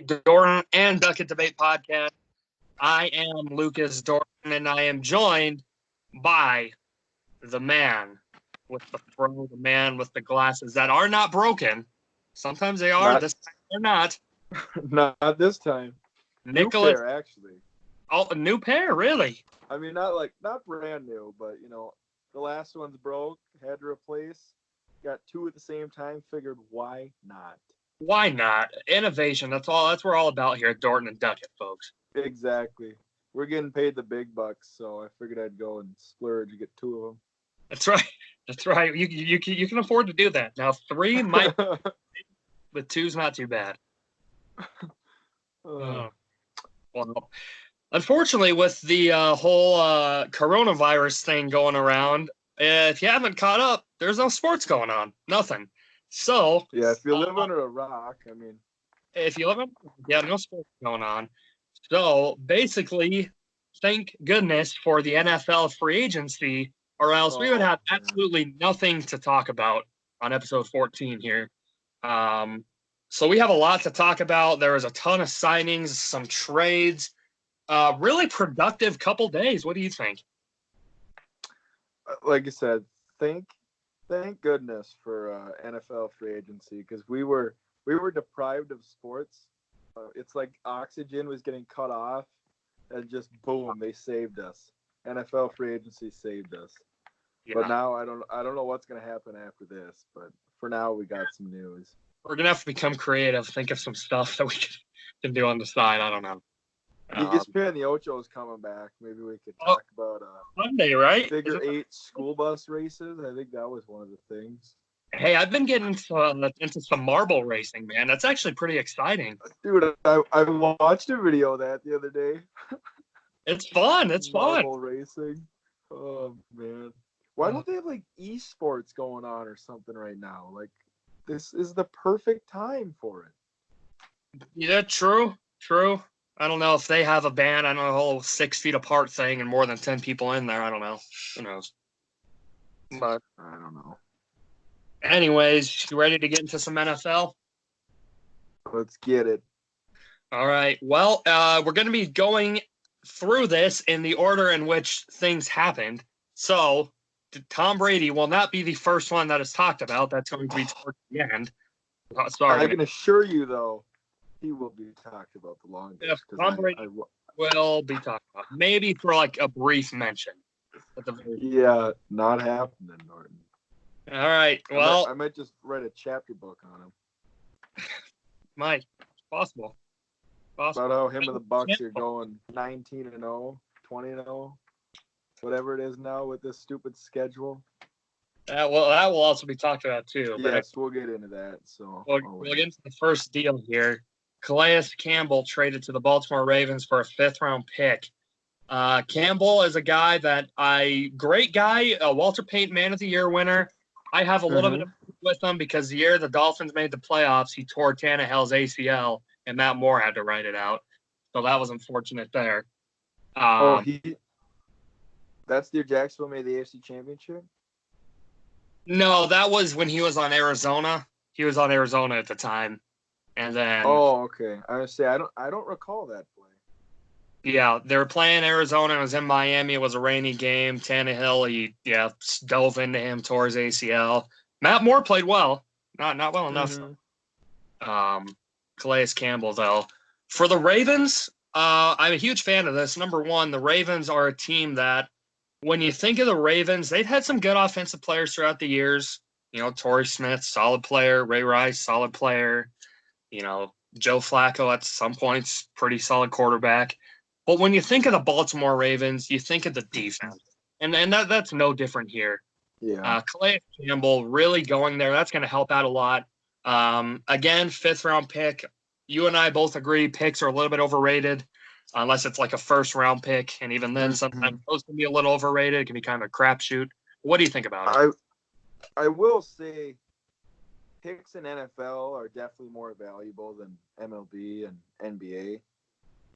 Dorton and Doetkott Debate Podcast. I am Lucas Dorton, and I am joined by the man with the fro, the man with the glasses that are not broken. Sometimes they are. This time they're not. Not this time. Nicholas, new pair, actually. Oh, a new pair, really? I mean, not brand new, but the last one's broke. Had to replace. Got two at the same time. Figured why not? Why not? Innovation. That's all. That's what we're all about here at Dorton and Doetkott, folks. Exactly. We're getting paid the big bucks, so I figured I'd go and splurge and get two of them. That's right. That's right. You can afford to do that. Now, three might, but two's not too bad. Well, unfortunately, with the whole coronavirus thing going around, if you haven't caught up, there's no sports going on. Nothing. So yeah, if you live under a rock, if you live in, no sports going on. So basically, thank goodness for the NFL free agency, or else we would have absolutely nothing to talk about on episode 14 here. So we have a lot to talk about. There was a ton of signings, some trades, really productive couple days. What do you think? Like I said, thank goodness for NFL free agency, because we were deprived of sports. It's like oxygen was getting cut off, and just boom, they saved us. NFL free agency saved us. Yeah. But now I don't know what's gonna happen after this. But for now, we got some news. We're gonna have to become creative. Think of some stuff that we can do on the side. I don't know. ESPN the Ocho is coming back. Maybe we could talk about Monday, right? Figure 8 school bus races. I think that was one of the things. Hey, I've been getting into some marble racing, man. That's actually pretty exciting. Dude, I watched a video of that the other day. It's fun. It's fun. Marble racing. Oh, man. Why don't they have, esports going on or something right now? This is the perfect time for it. Yeah, true. I don't know if they have a ban. I know the whole 6 feet apart thing and more than 10 people in there. I don't know. Who knows? But I don't know. Anyways, you ready to get into some NFL? Let's get it. All right. Well, we're going to be going through this in the order in which things happened. So, Tom Brady will not be the first one that is talked about. That's going to be towards the end. Sorry. I can assure you, though, he will be talked about the longest. Yeah, Tom Brady will be talked about. Maybe for a brief mention. Yeah, not happening, Norton. All right. Well, I might just write a chapter book on him. Might. It's possible. About how him and the Bucks are going 19-0, 20-0, whatever it is now with this stupid schedule. That will also be talked about too. Yes, we'll get into that. So we'll get into the first deal here. Calais Campbell traded to the Baltimore Ravens for a 5th-round pick. Campbell is a guy great guy, a Walter Payton Man of the Year winner. I have a little bit of with him because the year the Dolphins made the playoffs, he tore Tannehill's ACL, and Matt Moore had to write it out. So that was unfortunate there. That's the year Jacksonville made the AFC Championship? No, that was when he was on Arizona. He was on Arizona at the time. And then okay. I was say I don't recall that play. Yeah, they were playing Arizona. It was in Miami. It was a rainy game. Tannehill, he dove into him, tore his ACL. Matt Moore played well, not well enough. Calais Campbell, though, for the Ravens, I'm a huge fan of this. Number one, the Ravens are a team that, when you think of the Ravens, they've had some good offensive players throughout the years. Torrey Smith, solid player. Ray Rice, solid player. Joe Flacco at some points, pretty solid quarterback. But when you think of the Baltimore Ravens, you think of the defense. And that's no different here. Yeah. Calais Campbell really going there. That's going to help out a lot. Again, 5th-round pick. You and I both agree picks are a little bit overrated unless it's like a 1st-round pick. And even then, sometimes those can be a little overrated. It can be kind of a crapshoot. What do you think about it? I will say picks in NFL are definitely more valuable than MLB and NBA.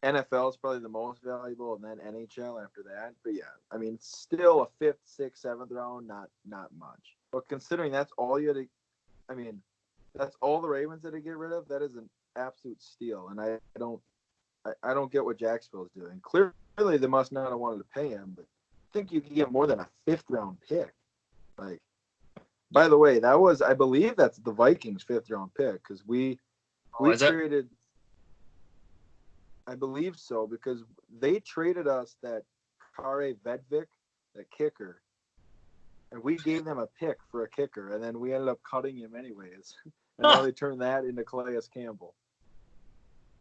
NFL is probably the most valuable, and then NHL after that. But yeah, still a 5th, 6th, 7th round, not much. But considering that's all you had to, that's all the Ravens had to get rid of. That isn't absolute steal, and I don't get what Jacksonville's doing. Clearly, they must not have wanted to pay him, but I think you can get more than a 5th-round pick. Like, by the way, I believe that's the Vikings' 5th-round pick because we Is it? traded. I believe so because they traded us that Kare Vedvik, that kicker, and we gave them a pick for a kicker, and then we ended up cutting him anyways. And now they turned that into Calais Campbell.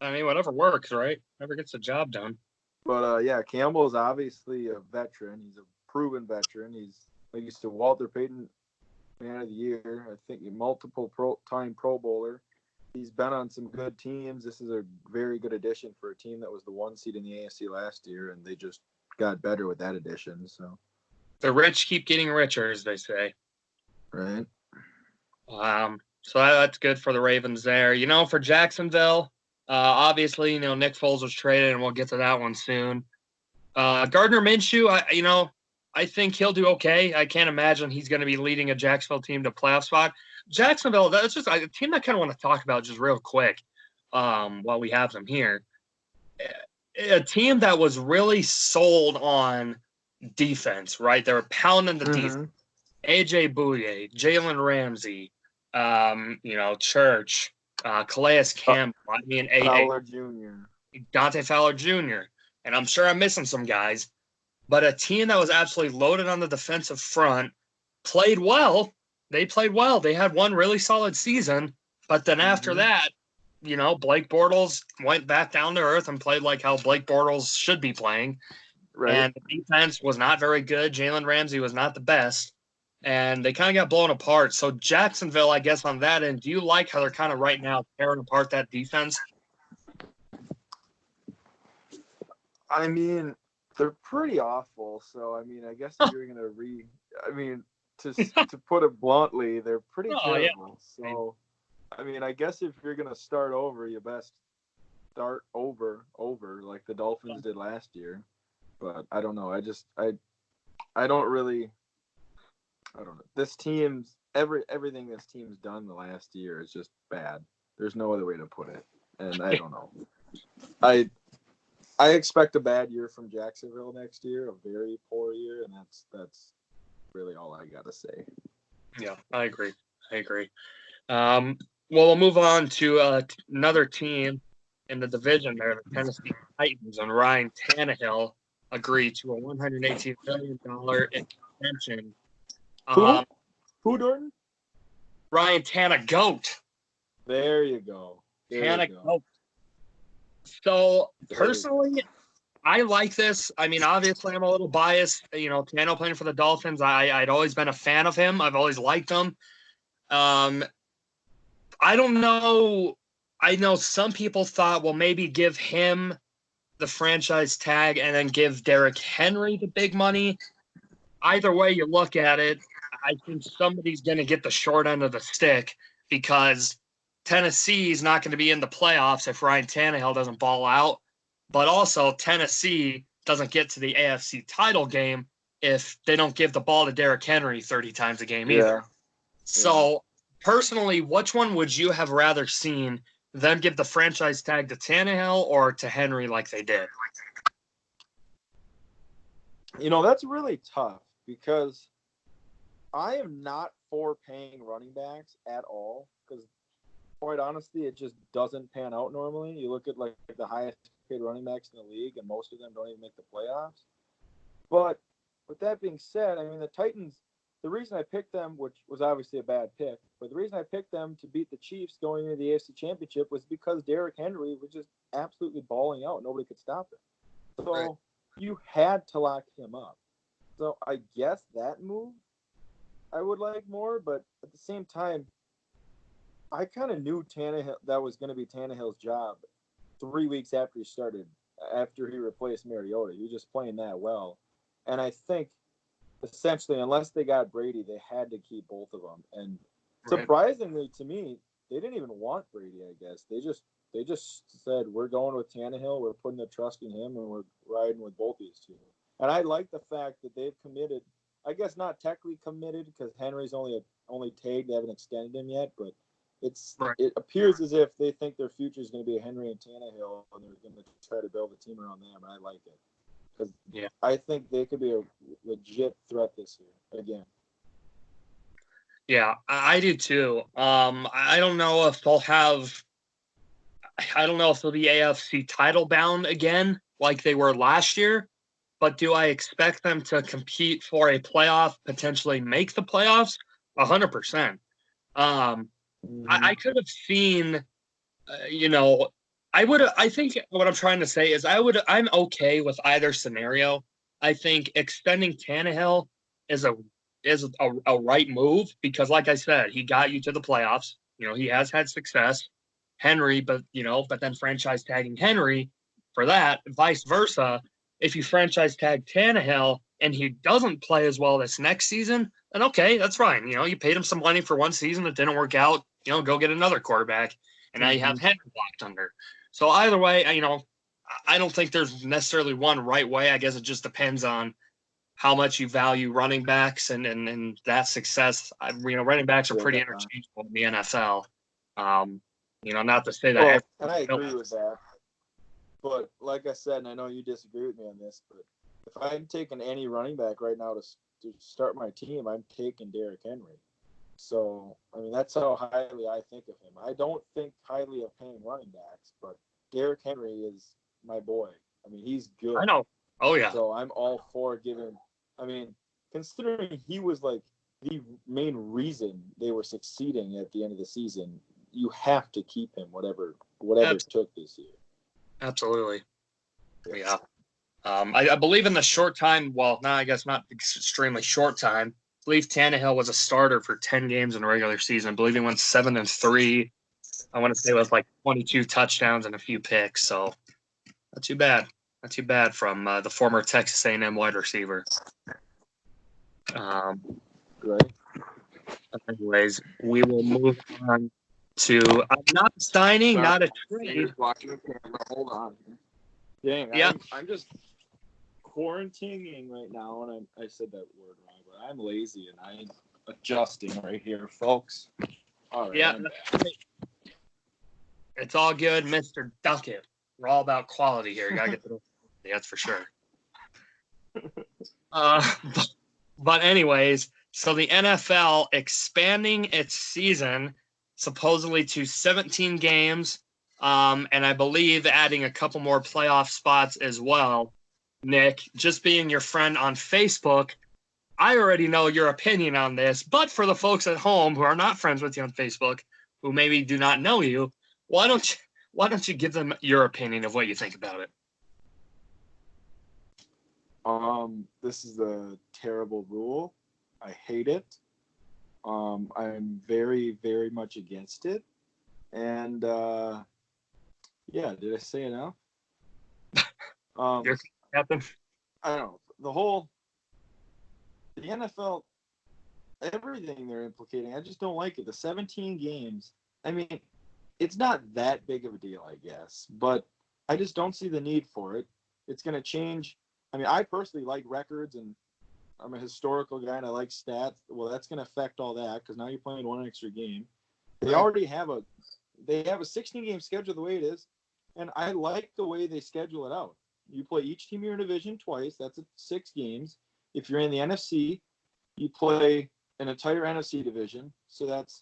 I mean, whatever works, right? Whatever gets the job done. But yeah, Campbell is obviously a veteran. He's a proven veteran. He's like used to Walter Payton Man of the Year. I think multiple time Pro Bowler. He's been on some good teams. This is a very good addition for a team that was the 1 seed in the AFC last year, and they just got better with that addition. So The rich keep getting richer, as they say. right. So that's good for the Ravens there. For Jacksonville, obviously, Nick Foles was traded, and we'll get to that one soon. Gardner Minshew, I think he'll do okay. I can't imagine he's going to be leading a Jacksonville team to playoff spot. Jacksonville, that's just a team I kind of want to talk about just real quick while we have them here. A team that was really sold on defense, right? They were pounding the defense. AJ Bouye, Jalen Ramsey, Church, Calais Campbell. Fowler Jr. Dante Fowler Jr. And I'm sure I'm missing some guys. But a team that was absolutely loaded on the defensive front played well. They played well. They had one really solid season. But then after that, Blake Bortles went back down to earth and played like how Blake Bortles should be playing. Right. And the defense was not very good. Jalen Ramsey was not the best. And they kind of got blown apart. So Jacksonville, I guess, on that end, do you like how they're kind of right now tearing apart that defense? I mean, they're pretty awful. So, I mean, I guess if you're going to put it bluntly, they're pretty terrible. Yeah. So, I mean, I guess if you're going to start over, you best start over like the Dolphins did last year. But I don't know. I don't know. This team's everything this team's done the last year is just bad. There's no other way to put it. And I don't know. I expect a bad year from Jacksonville next year, a very poor year, and that's really all I got to say. Yeah, I agree. Well, we'll move on to another team in the division there, the Tennessee Titans, and Ryan Tannehill agreed to a $118 million extension. Who, Dorton? Ryan Tannehill. There you go. Tannehill. So, personally, I like this. I mean, obviously, I'm a little biased. Tannehill playing for the Dolphins, I'd always been a fan of him. I've always liked him. I don't know. I know some people thought, well, maybe give him the franchise tag and then give Derrick Henry the big money. Either way you look at it, I think somebody's going to get the short end of the stick because Tennessee is not going to be in the playoffs if Ryan Tannehill doesn't ball out. But also, Tennessee doesn't get to the AFC title game if they don't give the ball to Derrick Henry 30 times a game either. So, personally, which one would you have rather seen them give the franchise tag to Tannehill or to Henry like they did? That's really tough because I am not for paying running backs at all because, quite honestly, it just doesn't pan out normally. You look at like the highest paid running backs in the league, and most of them don't even make the playoffs. But with that being said, I mean, the Titans, the reason I picked them, which was obviously a bad pick, but the reason I picked them to beat the Chiefs going into the AFC Championship was because Derrick Henry was just absolutely balling out. Nobody could stop him. So you had to lock him up. So I guess that move I would like more, but at the same time, I kind of knew Tannehill that was going to be Tannehill's job 3 weeks after he replaced Mariota. He was just playing that well. And I think, essentially, unless they got Brady, they had to keep both of them. And surprisingly to me, they didn't even want Brady, I guess. They just said, we're going with Tannehill, we're putting the trust in him, and we're riding with both these two. And I like the fact that they've committed, I guess not technically committed because Henry's only tagged, they haven't extended him yet, but Right. It appears as if they think their future is going to be Henry and Tannehill, and they're going to try to build a team around them. And I like it because I think they could be a legit threat this year again. Yeah, I do too. I don't know if they'll have. I don't know if they'll be AFC title bound again like they were last year, but do I expect them to compete for a playoff, potentially make the playoffs? 100%. I could have seen, I think what I'm trying to say is I'm okay with either scenario. I think extending Tannehill is a right move because, like I said, he got you to the playoffs. He has had success. Henry, but then franchise tagging Henry for that, vice versa. If you franchise tag Tannehill and he doesn't play as well this next season, then okay, that's fine. You paid him some money for one season that didn't work out. Go get another quarterback, and now you have Henry locked under. So either way, I don't think there's necessarily one right way. I guess it just depends on how much you value running backs and that success. Running backs are pretty interchangeable in the NFL. Not to say that. Well, and I agree with that. But like I said, and I know you disagree with me on this, but if I'm taking any running back right now to start my team, I'm taking Derrick Henry. So, I mean, that's how highly I think of him. I don't think highly of paying running backs, but Derrick Henry is my boy. I mean, he's good. I know. Oh, yeah. So I'm all for giving – I mean, considering he was like the main reason they were succeeding at the end of the season, you have to keep him whatever it took this year. Absolutely. Yeah. I believe in the short time – well, no, I guess not extremely short time – I believe Tannehill was a starter for 10 games in the regular season. I believe he went 7-3. I want to say it was like 22 touchdowns and a few picks. So not too bad. Not too bad from the former Texas A&M wide receiver. Great. Anyways, we will move on to not signing, not a trade. Watching the camera. Hold on. Dang, yeah. I'm just quarantining right now, and I said that word wrong, but I'm lazy and I'm adjusting right here, folks. All right. Yeah. It's all good, Mr. Doetkott. We're all about quality here. You gotta get the that's for sure. But anyways, so the NFL expanding its season supposedly to 17 games, and I believe adding a couple more playoff spots as well. Nick, just being your friend on Facebook, I already know your opinion on this, but for the folks at home who are not friends with you on Facebook, who maybe do not know you, why don't you give them your opinion of what you think about it? This is a terrible rule. I hate it. I'm very, very much against it. And yeah, did I say enough? Captain? I don't know. The NFL, everything they're implicating, I just don't like it. The 17 games, I mean, it's not that big of a deal, I guess, but I just don't see the need for it. It's going to change. I mean, I personally like records, and I'm a historical guy, and I like stats. Well, that's going to affect all that because now you're playing one extra game. They already have a 16-game schedule the way it is, and I like the way they schedule it out. You play each team in your division twice. That's 6 games. If you're in the NFC, you play an entire NFC division, so that's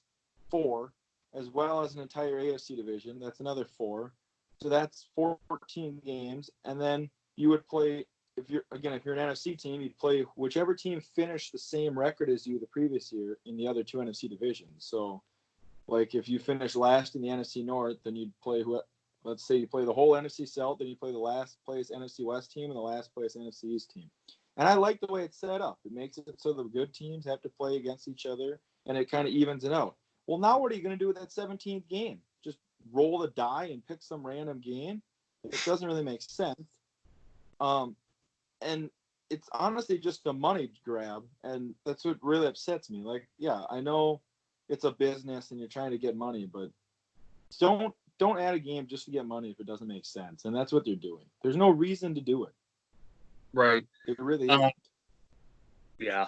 4, as well as an entire AFC division. That's another 4. So that's 14 games. And then you would play, if you're an NFC team, you'd play whichever team finished the same record as you the previous year in the other 2 NFC divisions. So, like, if you finish last in the NFC North, then you'd play let's say you play the whole NFC South, then you play the last place NFC West team and the last place NFC East team. And I like the way it's set up. It makes it so the good teams have to play against each other, and it kind of evens it out. Well, now what are you going to do with that 17th game? Just roll the die and pick some random game? It doesn't really make sense. And it's honestly just a money grab, and that's what really upsets me. Like, yeah, I know it's a business and you're trying to get money, but don't add a game just to get money if it doesn't make sense. And that's what they're doing. There's no reason to do it. Right. It really isn't. Yeah.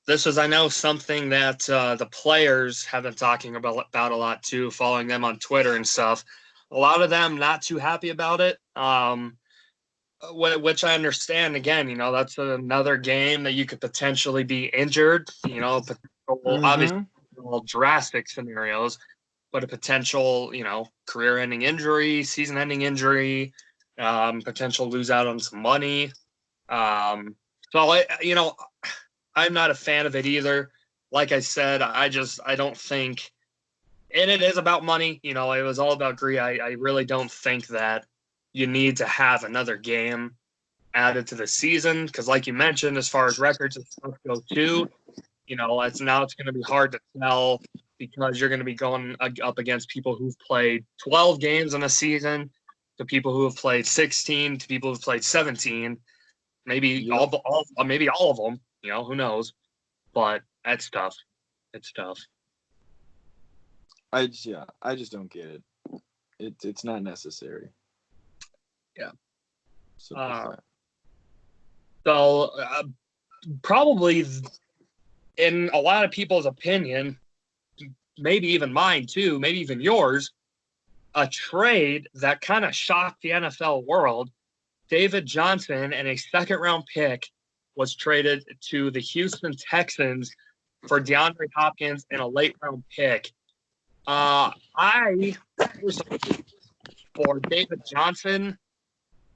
this is, I know, something that the players have been talking about a lot too, following them on Twitter and stuff. A lot of them not too happy about it, which I understand. Again, that's another game that you could potentially be injured. Obviously, all drastic scenarios, but a potential, career-ending injury, season-ending injury, potential lose out on some money. I'm not a fan of it either. Like I said, I don't think, and it is about money. It was all about greed. I really don't think that you need to have another game added to the season because, like you mentioned, as far as records and stuff go too, it's going to be hard to tell because you're going to be going up against people who've played 12 games in a season, to people who have played 16, to people who've played 17, maybe maybe all of them. Who knows? But that's tough. It's tough. I just don't get it. It's not necessary. Yeah. So probably in a lot of people's opinion, maybe even mine too, maybe even yours, a trade that kind of shocked the NFL world. David Johnson and a second-round pick was traded to the Houston Texans for DeAndre Hopkins and a late-round pick. For David Johnson,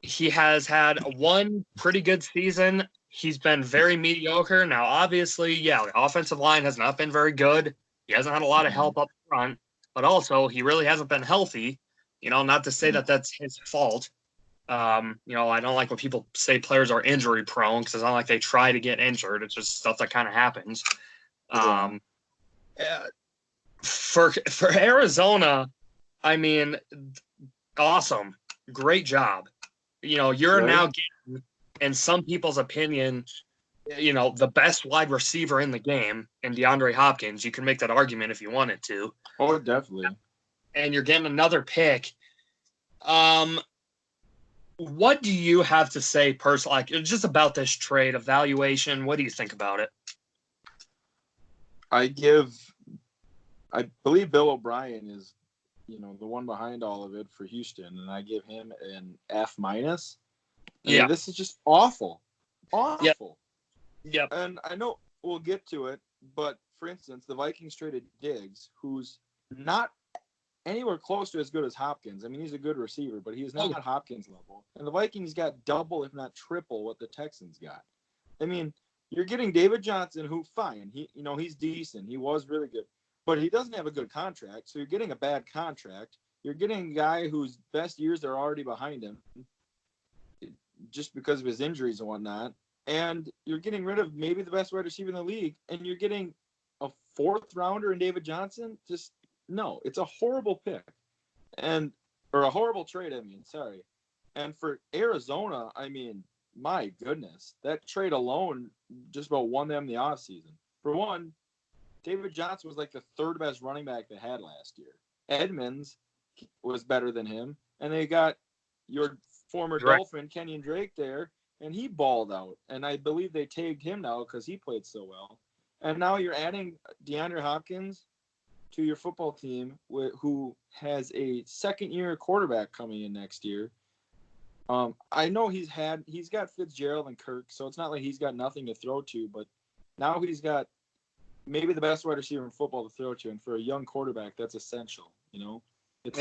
he has had one pretty good season. He's been very mediocre. Now, obviously, the offensive line has not been very good. He hasn't had a lot of help up front, but also he really hasn't been healthy. Not to say that that's his fault. I don't like when people say players are injury prone because it's not like they try to get injured. It's just stuff that kind of happens. For Arizona, I mean, awesome. Great job. You're now getting, in some people's opinion, the best wide receiver in the game in DeAndre Hopkins. You can make that argument if you wanted to. Oh, definitely. And you're getting another pick. What do you have to say personally, just about this trade evaluation? What do you think about it? I believe Bill O'Brien is, the one behind all of it for Houston, and I give him an F-. Yeah, this is just awful. Yep. And I know we'll get to it, but for instance, the Vikings traded Diggs, who's not anywhere close to as good as Hopkins. I mean, he's a good receiver, but he's not Hopkins level. And the Vikings got double, if not triple, what the Texans got. I mean, you're getting David Johnson, who, fine, he's decent. He was really good, but he doesn't have a good contract. So you're getting a bad contract. You're getting a guy whose best years are already behind him just because of his injuries and whatnot. And you're getting rid of maybe the best wide receiver in the league, and you're getting a fourth rounder in David Johnson. No, it's a horrible pick, or a horrible trade. Sorry. And for Arizona, my goodness, that trade alone just about won them the offseason. For one, David Johnson was like the third best running back they had last year. Edmonds was better than him, and they got your former Dolphin, Kenyon Drake, there, and he balled out. And I believe they tagged him now because he played so well. And now you're adding DeAndre Hopkins to your football team, who has a second-year quarterback coming in next year. I know he's got Fitzgerald and Kirk, so it's not like he's got nothing to throw to, but now he's got maybe the best wide receiver in football to throw to, and for a young quarterback, that's essential. It's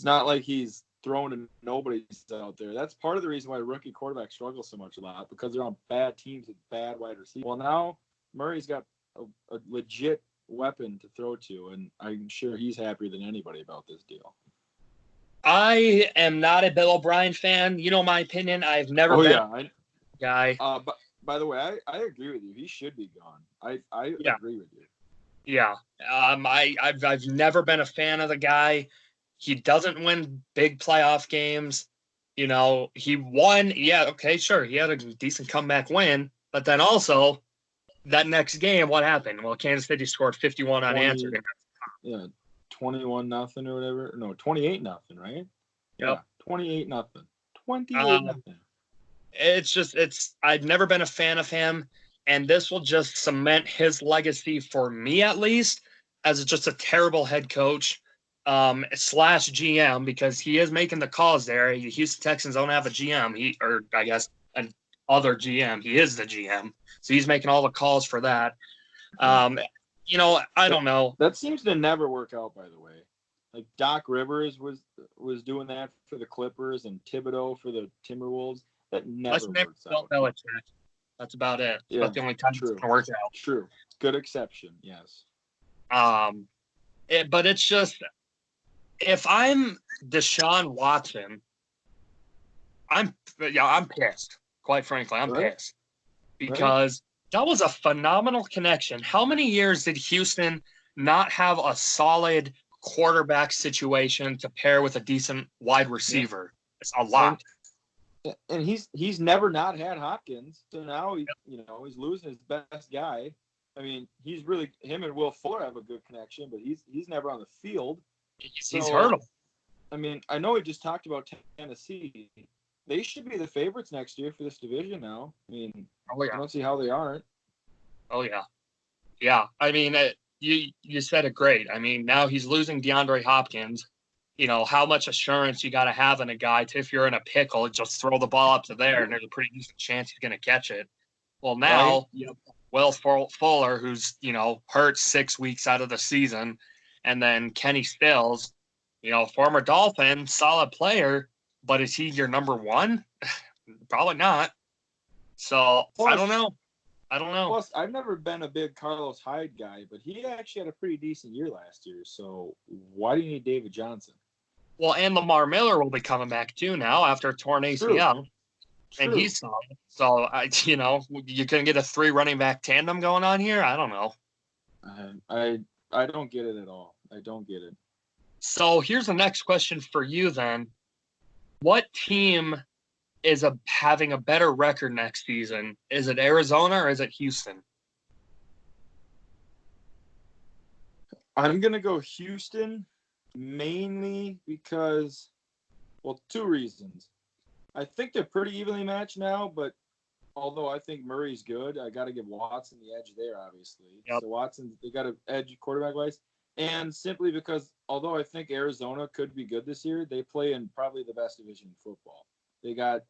not like he's throwing to nobody's out there. That's part of the reason why rookie quarterbacks struggle so much a lot, because they're on bad teams with bad wide receivers. Well, now Murray's got a legit weapon to throw to, and I'm sure he's happier than anybody about this deal. I am not a Bill O'Brien fan. My opinion. I've never been a guy. But by the way, I agree with you. He should be gone. I agree with you. Yeah. I've never been a fan of the guy. He doesn't win big playoff games. He won. Yeah, okay, sure. He had a decent comeback win, but then also that next game, what happened? Well, Kansas City scored 51 unanswered. Yeah, 21-0 or whatever. No, 28-0, right? Yep. Yeah, 28-0. 28-0. I've never been a fan of him. And this will just cement his legacy, for me at least, as just a terrible head coach slash GM, because he is making the calls there. The Houston Texans don't have a GM. Or I guess an other GM. He is the GM. So he's making all the calls for that. I don't know. That seems to never work out, by the way. Like Doc Rivers was doing that for the Clippers and Thibodeau for the Timberwolves. That never works out. Belichick. That's about it. Yeah, that's the only time it's going to work out. True. Good exception, yes. But it's just, if I'm Deshaun Watson, I'm pissed. Quite frankly, I'm pissed. Because that was a phenomenal connection. How many years did Houston not have a solid quarterback situation to pair with a decent wide receiver? It's a lot. And he's never not had Hopkins, so now he's losing his best guy. I mean, him and Will Fuller have a good connection, but he's never on the field. He's hurt him. I mean, I know we just talked about Tennessee. They should be the favorites next year for this division now. I mean, I don't see how they aren't. Oh yeah, yeah. I mean, you said it great. I mean, now he's losing DeAndre Hopkins. How much assurance you got to have in a guy to, if you're in a pickle, just throw the ball up to there, and there's a pretty decent chance he's going to catch it. Well, now, Will Fuller, who's, hurt 6 weeks out of the season, and then Kenny Stills, former Dolphin, solid player, but is he your number one? Probably not. So, I don't know. Plus, I've never been a big Carlos Hyde guy, but he actually had a pretty decent year last year. So, why do you need David Johnson? Well, and Lamar Miller will be coming back too now after a torn ACL. True. And he's solid. So, you couldn't get a 3 running back tandem going on here? I don't know. I don't get it at all. I don't get it. So, here's the next question for you then. What team is having a better record next season? Is it Arizona or is it Houston? I'm going to go Houston, mainly because, 2 reasons. I think they're pretty evenly matched now, but although I think Murray's good, I got to give Watson the edge there, obviously. Yep. So Watson, they got an edge quarterback-wise. And simply because, although I think Arizona could be good this year, they play in probably the best division in football. They got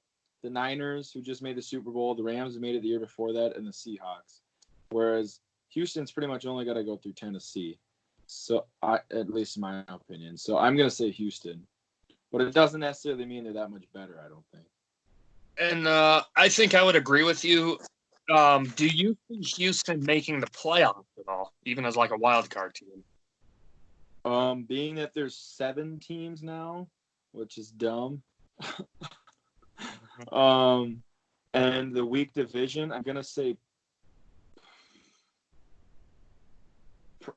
the Niners, who just made the Super Bowl, the Rams made it the year before that, and the Seahawks. Whereas Houston's pretty much only got to go through Tennessee. So, at least in my opinion. So, I'm going to say Houston. But it doesn't necessarily mean they're that much better, I don't think. And I think I would agree with you. Do you see Houston making the playoffs at all, even as like a wild card team? Being that there's 7 teams now, which is dumb. And the weak division, I'm gonna say,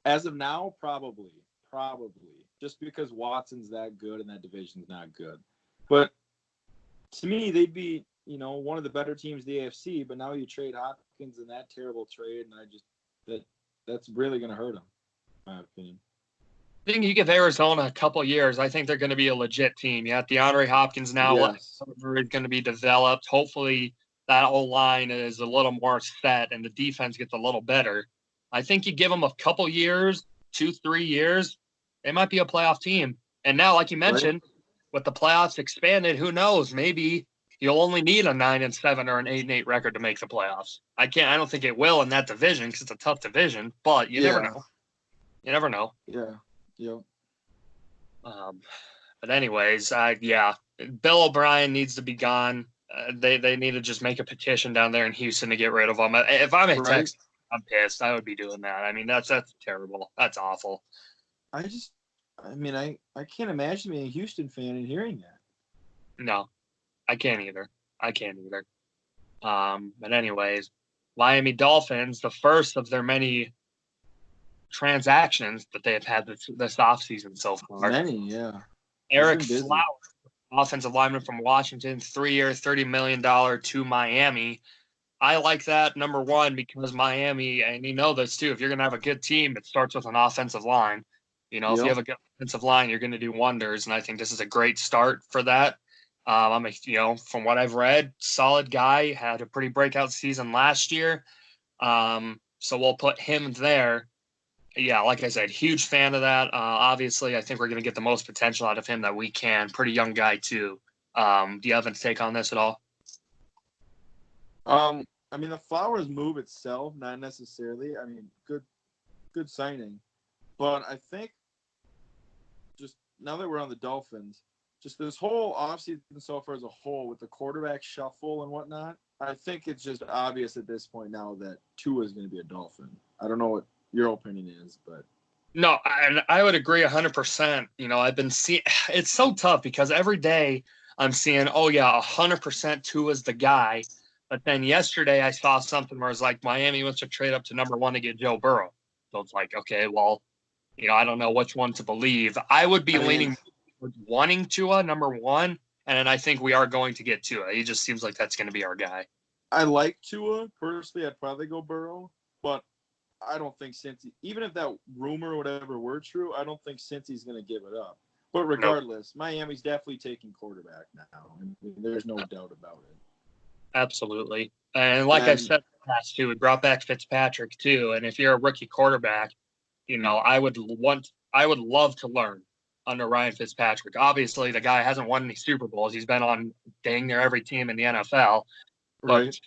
as of now, probably, just because Watson's that good and that division's not good. But to me, they'd be, one of the better teams in the AFC. But now you trade Hopkins in that terrible trade, and that's really gonna hurt them, in my opinion. I think you give Arizona a couple years. I think they're going to be a legit team. You have DeAndre Hopkins now. Yes. Is going to be developed. Hopefully, that whole line is a little more set and the defense gets a little better. I think you give them a couple years, 2-3 years, they might be a playoff team. And now, like you mentioned, with the playoffs expanded, who knows? Maybe you'll only need a 9-7 or an 8-8 record to make the playoffs. I don't think it will in that division because it's a tough division. But you never know. You never know. Yeah. Yep. But anyways, Bill O'Brien needs to be gone. They need to just make a petition down there in Houston to get rid of him. If I'm in Texas, I'm pissed. I would be doing that. I mean, that's terrible. That's awful. I can't imagine being a Houston fan and hearing that. No, I can't either. But anyways, Miami Dolphins, the first of their many transactions that they have had this offseason so far. Many, yeah. Eric Flowers, offensive lineman from Washington, 3-year, $30 million to Miami. I like that, number one, because Miami, and you know this too, if you're going to have a good team, it starts with an offensive line. If you have a good offensive line, you're going to do wonders, and I think this is a great start for that. From what I've read, solid guy, had a pretty breakout season last year. So we'll put him there. Yeah, like I said, huge fan of that. Obviously, I think we're going to get the most potential out of him that we can. Pretty young guy, too. Do you have a take on this at all? I mean, the Flowers move itself, not necessarily. I mean, good signing. But I think just now that we're on the Dolphins, just this whole offseason so far as a whole with the quarterback shuffle and whatnot, I think it's just obvious at this point now that Tua is going to be a Dolphin. I don't know what your opinion is, but No, I would agree 100%. I've been seeing – it's so tough because every day I'm seeing, oh, yeah, 100% Tua's the guy. But then yesterday I saw something where it's like Miami wants to trade up to number 1 to get Joe Burrow. So it's like, okay, well, I don't know which one to believe. I would be leaning towards wanting Tua, number 1, and then I think we are going to get Tua. He just seems like that's going to be our guy. I like Tua. Personally, I'd probably go Burrow, but I don't think Cincy, even if that rumor or whatever were true, I don't think Cincy's going to give it up. But regardless, nope. Miami's definitely taking quarterback now. I mean, there's no doubt about it. Absolutely. And like I said in the past, too, we brought back Fitzpatrick, too. And if you're a rookie quarterback, I would love to learn under Ryan Fitzpatrick. Obviously, the guy hasn't won any Super Bowls. He's been on dang near every team in the NFL. But right.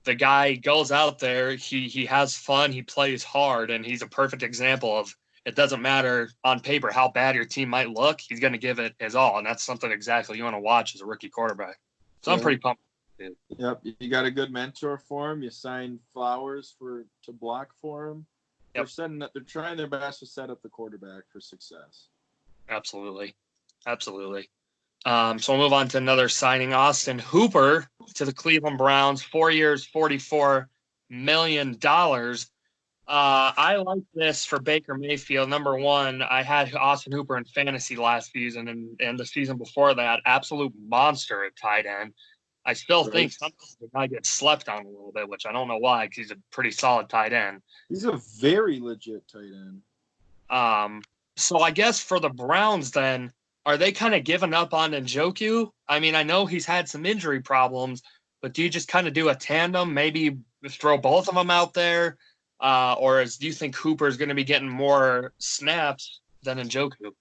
The guy goes out there, he has fun, he plays hard, and he's a perfect example of it doesn't matter on paper how bad your team might look, he's going to give it his all, and that's something exactly you want to watch as a rookie quarterback. So yeah. I'm pretty pumped. Yep, you got a good mentor for him. You signed Flowers to block for him. Yep. They're trying their best to set up the quarterback for success. Absolutely. So we'll move on to another signing, Austin Hooper to the Cleveland Browns, 4 years, $44 million. I like this for Baker Mayfield. Number 1, I had Austin Hooper in fantasy last season and the season before that, absolute monster at tight end. I still think sometimes the guy gets slept on a little bit, which I don't know why, because he's a pretty solid tight end. He's a very legit tight end. So I guess for the Browns then, are they kind of giving up on Njoku? I mean, I know he's had some injury problems, but do you just kind of do a tandem, maybe throw both of them out there? Do you think Hooper's going to be getting more snaps than Njoku?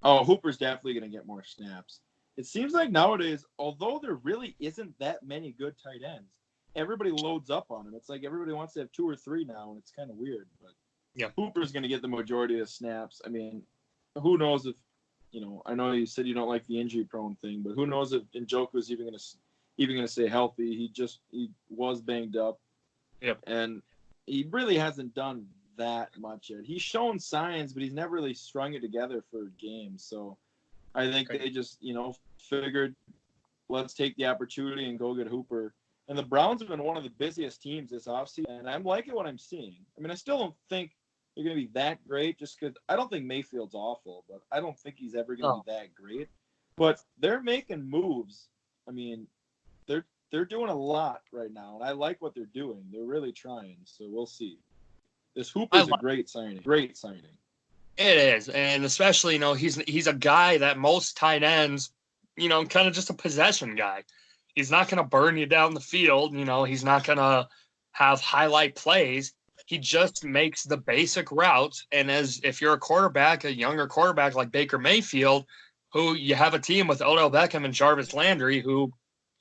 Oh, Hooper's definitely going to get more snaps. It seems like nowadays, although there really isn't that many good tight ends, everybody loads up on him. It's like everybody wants to have 2 or 3 now, and it's kind of weird. But yeah, Hooper's going to get the majority of the snaps. I mean, who knows if, I know you said you don't like the injury-prone thing, but who knows if Njoku is even going to stay healthy. He was banged up. Yep. And he really hasn't done that much yet. He's shown signs, but he's never really strung it together for games. So I think they just, figured let's take the opportunity and go get Hooper. And the Browns have been one of the busiest teams this offseason, and I'm liking what I'm seeing. I mean, I still don't think they're going to be that great just because I don't think Mayfield's awful, but I don't think he's ever going to be that great. But they're making moves. I mean, they're doing a lot right now, and I like what they're doing. They're really trying, so we'll see. This Hooper's a great signing. Great signing. It is, and especially, he's a guy that most tight ends, kind of just a possession guy. He's not going to burn you down the field. He's not going to have highlight plays. He just makes the basic routes. And if you're a quarterback, a younger quarterback like Baker Mayfield, who you have a team with Odell Beckham and Jarvis Landry, who,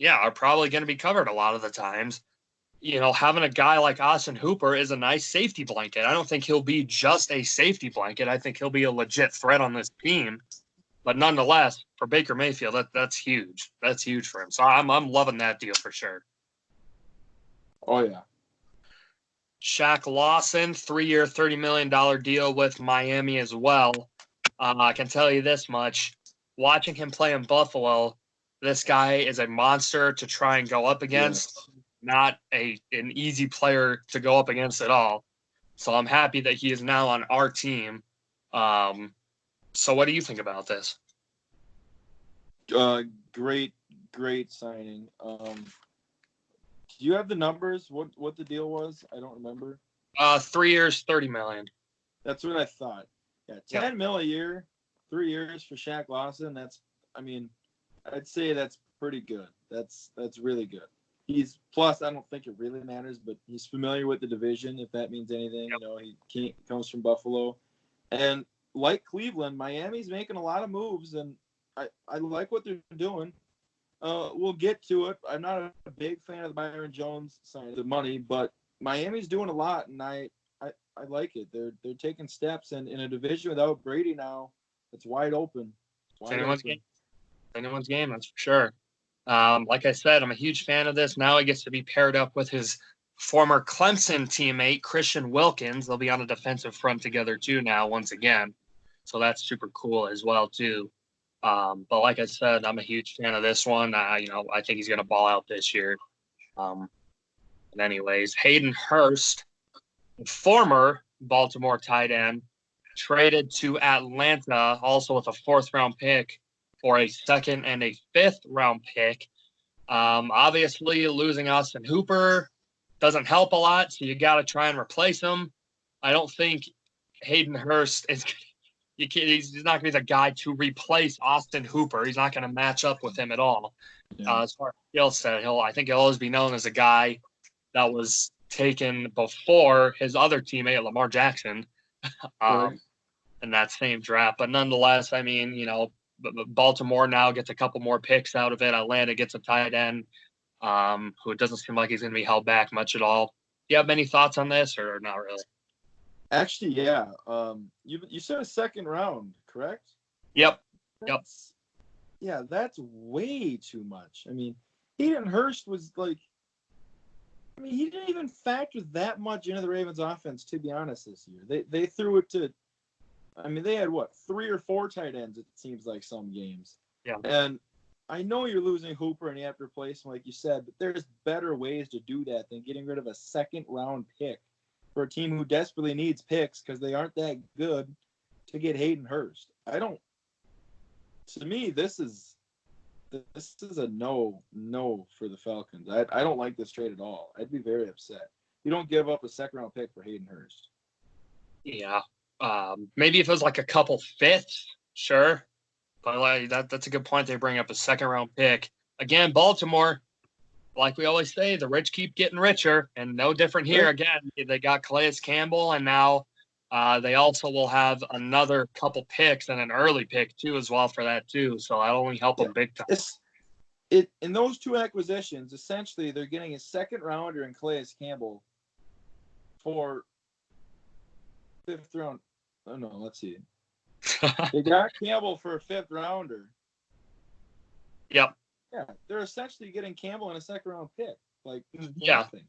are probably going to be covered a lot of the times. Having a guy like Austin Hooper is a nice safety blanket. I don't think he'll be just a safety blanket. I think he'll be a legit threat on this team. But nonetheless, for Baker Mayfield, that's huge. That's huge for him. So I'm loving that deal for sure. Oh, yeah. Shaq Lawson, 3-year, $30 million deal with Miami as well. I can tell you this much. Watching him play in Buffalo, this guy is a monster to try and go up against. Yes. Not an easy player to go up against at all. So I'm happy that he is now on our team. So what do you think about this? Great signing. Do you have the numbers? What the deal was? I don't remember. 3 years, $30 million. That's what I thought. Yeah, $10 million a year, 3 years for Shaq Lawson. I'd say that's pretty good. That's really good. he's plus. I don't think it really matters, but he's familiar with the division, if that means anything. Yep. He comes from Buffalo, and like Cleveland, Miami's making a lot of moves, and I like what they're doing. We'll get to it. I'm not a big fan of the Byron Jones sign of the money, but Miami's doing a lot, and I like it. They're taking steps, and in a division without Brady now, it's wide open. It's anyone's game. Anyone's game, that's for sure. Like I said, I'm a huge fan of this. Now he gets to be paired up with his former Clemson teammate, Christian Wilkins. They'll be on a defensive front together too now, once again. So that's super cool as well too. But like I said, I'm a huge fan of this one. I think he's going to ball out this year. But anyways, Hayden Hurst, former Baltimore tight end, traded to Atlanta, also with a 4th-round pick for a 2nd and a 5th-round pick. Obviously, losing Austin Hooper doesn't help a lot, so you got to try and replace him. I don't think Hayden Hurst is – he's not going to be the guy to replace Austin Hooper. He's not going to match up with him at all. Yeah. As far as skill set, I think he'll always be known as a guy that was taken before his other teammate, Lamar Jackson, in that same draft. But nonetheless, I mean, Baltimore now gets a couple more picks out of it. Atlanta gets a tight end who it doesn't seem like he's going to be held back much at all. Do you have any thoughts on this or not really? Actually, yeah. You said a 2nd round, correct? Yep. Yeah, that's way too much. I mean, Hayden Hurst was like, he didn't even factor that much into the Ravens offense, to be honest, this year. They threw it to, they had 3 or 4 tight ends, it seems like, some games. Yeah. And I know you're losing Hooper and you have to replace him, like you said, but there's better ways to do that than getting rid of a 2nd-round pick for a team who desperately needs picks because they aren't that good to get Hayden Hurst. To me, this is a no for the Falcons. I don't like this trade at all. I'd be very upset. You don't give up a 2nd-round pick for Hayden Hurst. Yeah. Maybe if it was like a couple 5ths, sure. But that's a good point. They bring up a 2nd-round pick. Again, Baltimore, like we always say, the rich keep getting richer, and no different here. Again, they got Calais Campbell, and now they also will have another couple picks and an early pick too as well for that too. So that'll only help them big time. In those 2 acquisitions, essentially they're getting a 2nd-rounder in Calais Campbell for 5th round. Oh no, let's see. They got Campbell for a 5th-rounder. Yep. Yeah, they're essentially getting Campbell in a 2nd-round pick. Like, nothing.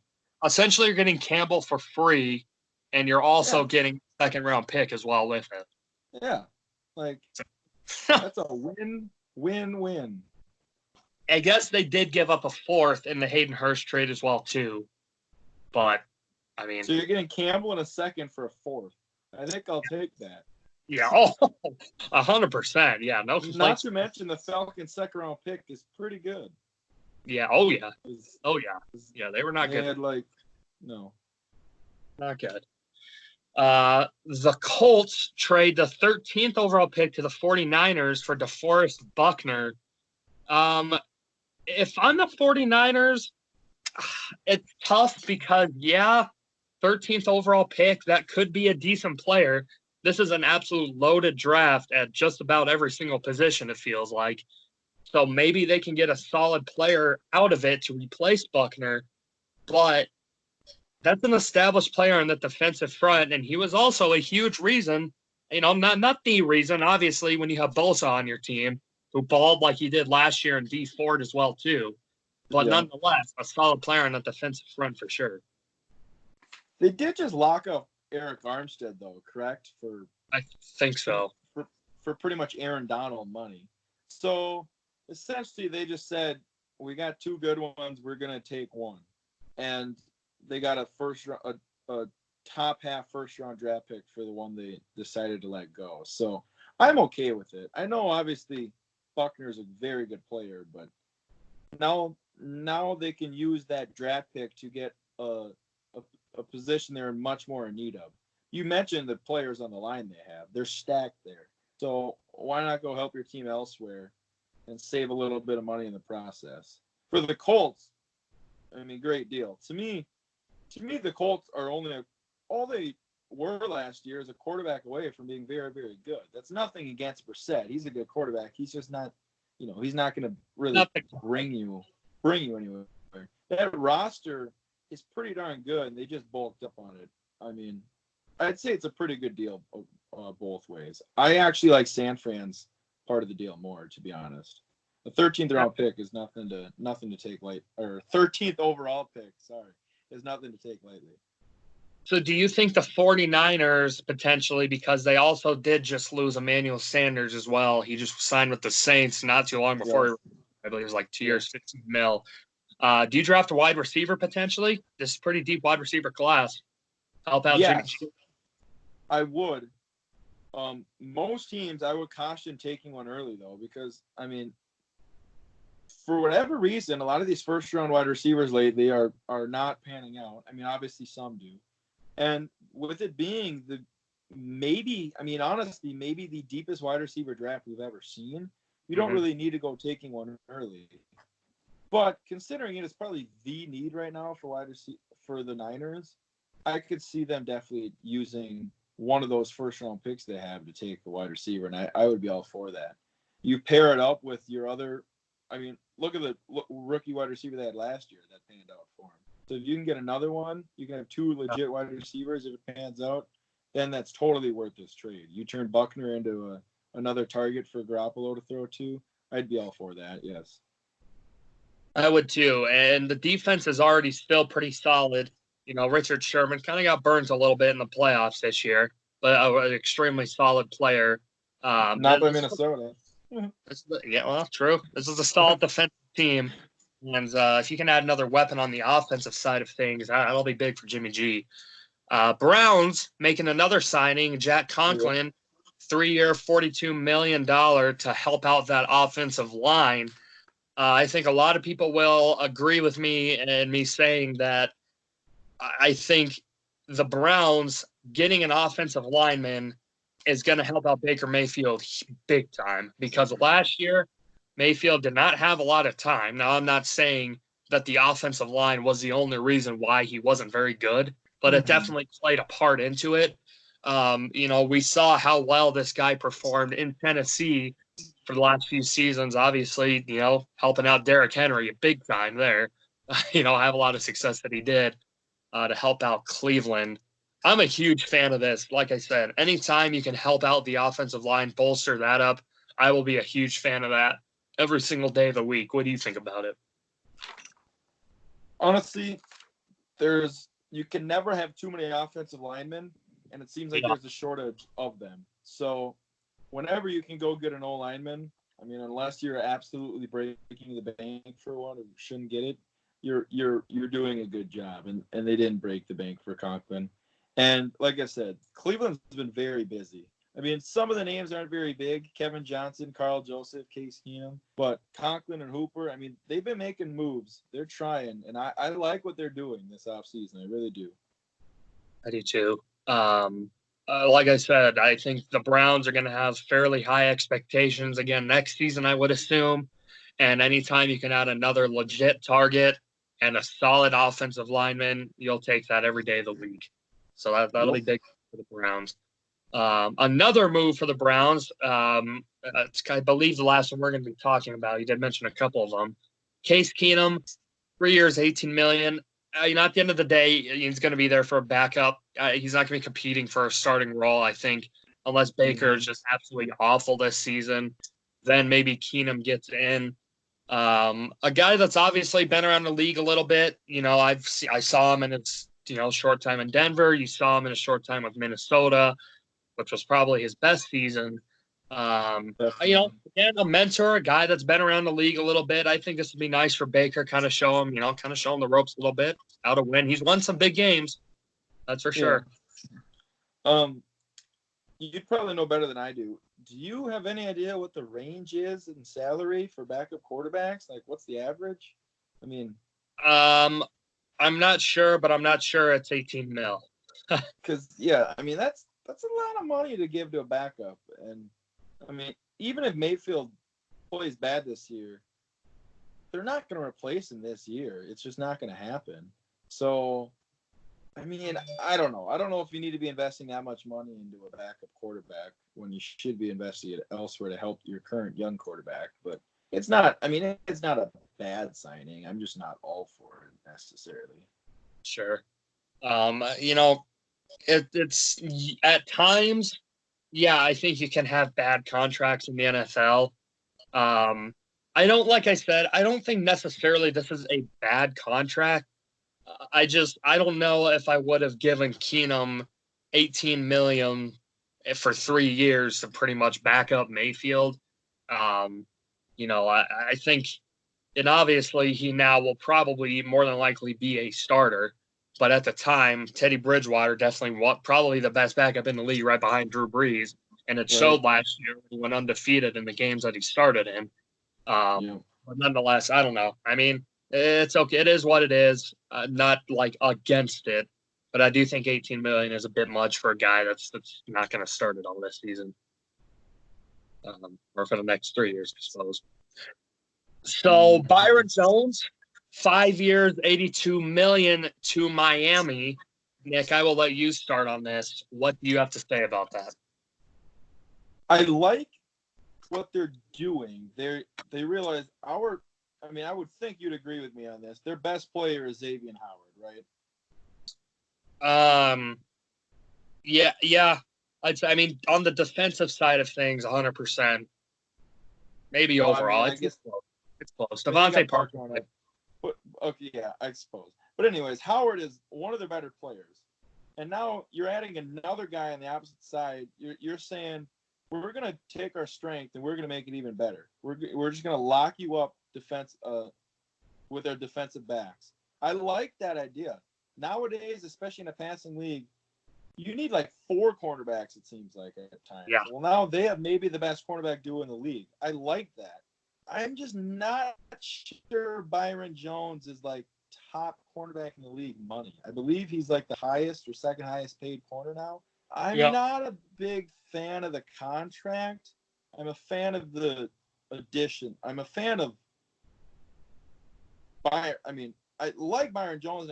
Essentially, you're getting Campbell for free, and you're also getting a 2nd-round pick as well with it. Yeah, like that's a win-win-win. I guess they did give up a 4th in the Hayden Hurst trade as well too, but I mean, so you're getting Campbell in a 2nd for a 4th. I think I'll take that. Yeah, 100%. Yeah, no complaints. Not to mention the Falcons' 2nd-round pick is pretty good. Yeah. Yeah, they were not good. No, not good. The Colts trade the 13th overall pick to the 49ers for DeForest Buckner. If I'm the 49ers, it's tough because, 13th overall pick, that could be a decent player. This is an absolute loaded draft at just about every single position, it feels like. So maybe they can get a solid player out of it to replace Buckner. But that's an established player in the defensive front, and he was also a huge reason, not the reason, obviously, when you have Bosa on your team, who balled like he did last year, and D Ford as well, too. But nonetheless, a solid player on the defensive front for sure. They did just lock up Eric Armstead, though, correct? I think so. For pretty much Aaron Donald money. So essentially, they just said, we got 2 good ones, we're going to take one. And they got a top half 1st-round draft pick for the one they decided to let go. So I'm okay with it. I know, obviously, Buckner is a very good player, but now they can use that draft pick to get a position they're much more in need of. You mentioned the players on the line they have. They're stacked there. So why not go help your team elsewhere and save a little bit of money in the process? For the Colts, I mean, great deal. To me, the Colts are only all they were last year is a quarterback away from being very, very good. That's nothing against Brissett. He's a good quarterback. He's just not, he's not going to really bring you anywhere. That roster is pretty darn good, and they just bulked up on it. I mean, I'd say it's a pretty good deal both ways. I actually like San Fran's part of the deal more, to be honest. The 13th round pick is nothing to take light, or 13th overall pick, sorry, is nothing to take lightly. So do you think the 49ers potentially, because they also did just lose Emmanuel Sanders as well, he just signed with the Saints not too long before, I believe it was like 2 years, 15 mil. Do you draft a wide receiver potentially? This is pretty deep wide receiver class. Help out Jimmy G. I would. Most teams, I would caution taking one early, though, because, I mean, for whatever reason, a lot of these first-round wide receivers lately are not panning out. I mean, obviously some do. And with it being maybe the deepest wide receiver draft we've ever seen, you don't really need to go taking one early. But considering it is probably the need right now for for the Niners, I could see them definitely using one of those first-round picks they have to take the wide receiver, and I would be all for that. You pair it up with your other – I mean, look at the rookie wide receiver they had last year that panned out for him. So if you can get another one, you can have two legit wide receivers if it pans out, then that's totally worth this trade. You turn Buckner into another target for Garoppolo to throw to, I'd be all for that, yes. I would too, and the defense is already still pretty solid. Richard Sherman kind of got burned a little bit in the playoffs this year, but an extremely solid player. Not by Minnesota. True. This is a solid defensive team. And if you can add another weapon on the offensive side of things, that'll be big for Jimmy G. Browns making another signing, Jack Conklin, 3-year, $42 million to help out that offensive line. I think a lot of people will agree with me and me saying that I think the Browns getting an offensive lineman is going to help out Baker Mayfield big time, because last year Mayfield did not have a lot of time. Now, I'm not saying that the offensive line was the only reason why he wasn't very good, but it definitely played a part into it. We saw how well this guy performed in Tennessee for the last few seasons, obviously, helping out Derrick Henry big time there. Have a lot of success that he did to help out Cleveland. I'm a huge fan of this. Like I said, anytime you can help out the offensive line, bolster that up, I will be a huge fan of that every single day of the week. What do you think about it? Honestly, you can never have too many offensive linemen, and it seems like there's a shortage of them. So whenever you can go get an O lineman, I mean, unless you're absolutely breaking the bank for one, or shouldn't get it, you're doing a good job. And they didn't break the bank for Conklin. And like I said, Cleveland's been very busy. I mean, some of the names aren't very big. Kevin Johnson, Carl Joseph, Case Keenum. But Conklin and Hooper, I mean, they've been making moves. They're trying. And I like what they're doing this offseason. I really do. I do too. Like I said, I think the Browns are going to have fairly high expectations again next season, I would assume. And anytime you can add another legit target and a solid offensive lineman, you'll take that every day of the week. So that'll be big for the Browns. Another move for the Browns, I believe the last one we're going to be talking about, you did mention a couple of them. Case Keenum, 3 years, $18 million. At the end of the day, he's going to be there for a backup. He's not going to be competing for a starting role, I think, unless Baker is just absolutely awful this season. Then maybe Keenum gets in. A guy that's obviously been around the league a little bit. I saw him in his short time in Denver. You saw him in a short time with Minnesota, which was probably his best season. Again, a mentor, a guy that's been around the league a little bit. I think this would be nice for Baker, kind of show him the ropes a little bit, how to win. He's won some big games, that's for sure. You'd probably know better than I do. Do you have any idea what the range is in salary for backup quarterbacks? Like, what's the average? I mean, I'm not sure, but I'm not sure it's 18 mil. Because I mean that's a lot of money to give to a backup, and I mean even if Mayfield plays bad this year, they're not going to replace him this year. It's just not going to happen. So, I mean, I don't know. I don't know if you need to be investing that much money into a backup quarterback when you should be investing it elsewhere to help your current young quarterback. But it's not. I mean, it's not a bad signing. I'm just not all for it necessarily. Sure. It's at times, yeah, I think you can have bad contracts in the NFL. I don't think necessarily this is a bad contract. I don't know if I would have given Keenum $18 million for 3 years to pretty much back up Mayfield. I think, and obviously he now will probably more than likely be a starter. But at the time, Teddy Bridgewater definitely probably the best backup in the league, right behind Drew Brees, and it showed last year when he went undefeated in the games that he started in. But nonetheless, I don't know. I mean, it's okay. It is what it is. Not like against it, but I do think $18 million is a bit much for a guy that's not going to start it all this season, or for the next 3 years, I suppose. So Byron Jones, 5 years, $82 million to Miami. Nick, I will let you start on this. What do you have to say about that? I like what they're doing. They realize I would think you'd agree with me on this. Their best player is Xavier Howard, right? Yeah. I mean, on the defensive side of things, 100%. Maybe overall, it's close. It's close. Devontae Parker. Okay, yeah, I suppose. But anyways, Howard is one of their better players, and now you're adding another guy on the opposite side. You're saying we're going to take our strength and we're going to make it even better. We're just going to lock you up with our defensive backs. I like that idea. Nowadays, especially in a passing league, you need like 4 cornerbacks, it seems like, at times. Yeah. Well, now they have maybe the best cornerback duo in the league. I like that. I'm just not sure Byron Jones is like top cornerback in the league money. I believe he's like the highest or second highest paid corner now. I'm not a big fan of the contract. I'm a fan of the addition. I'm a fan of Byron. I mean, I like Byron Jones.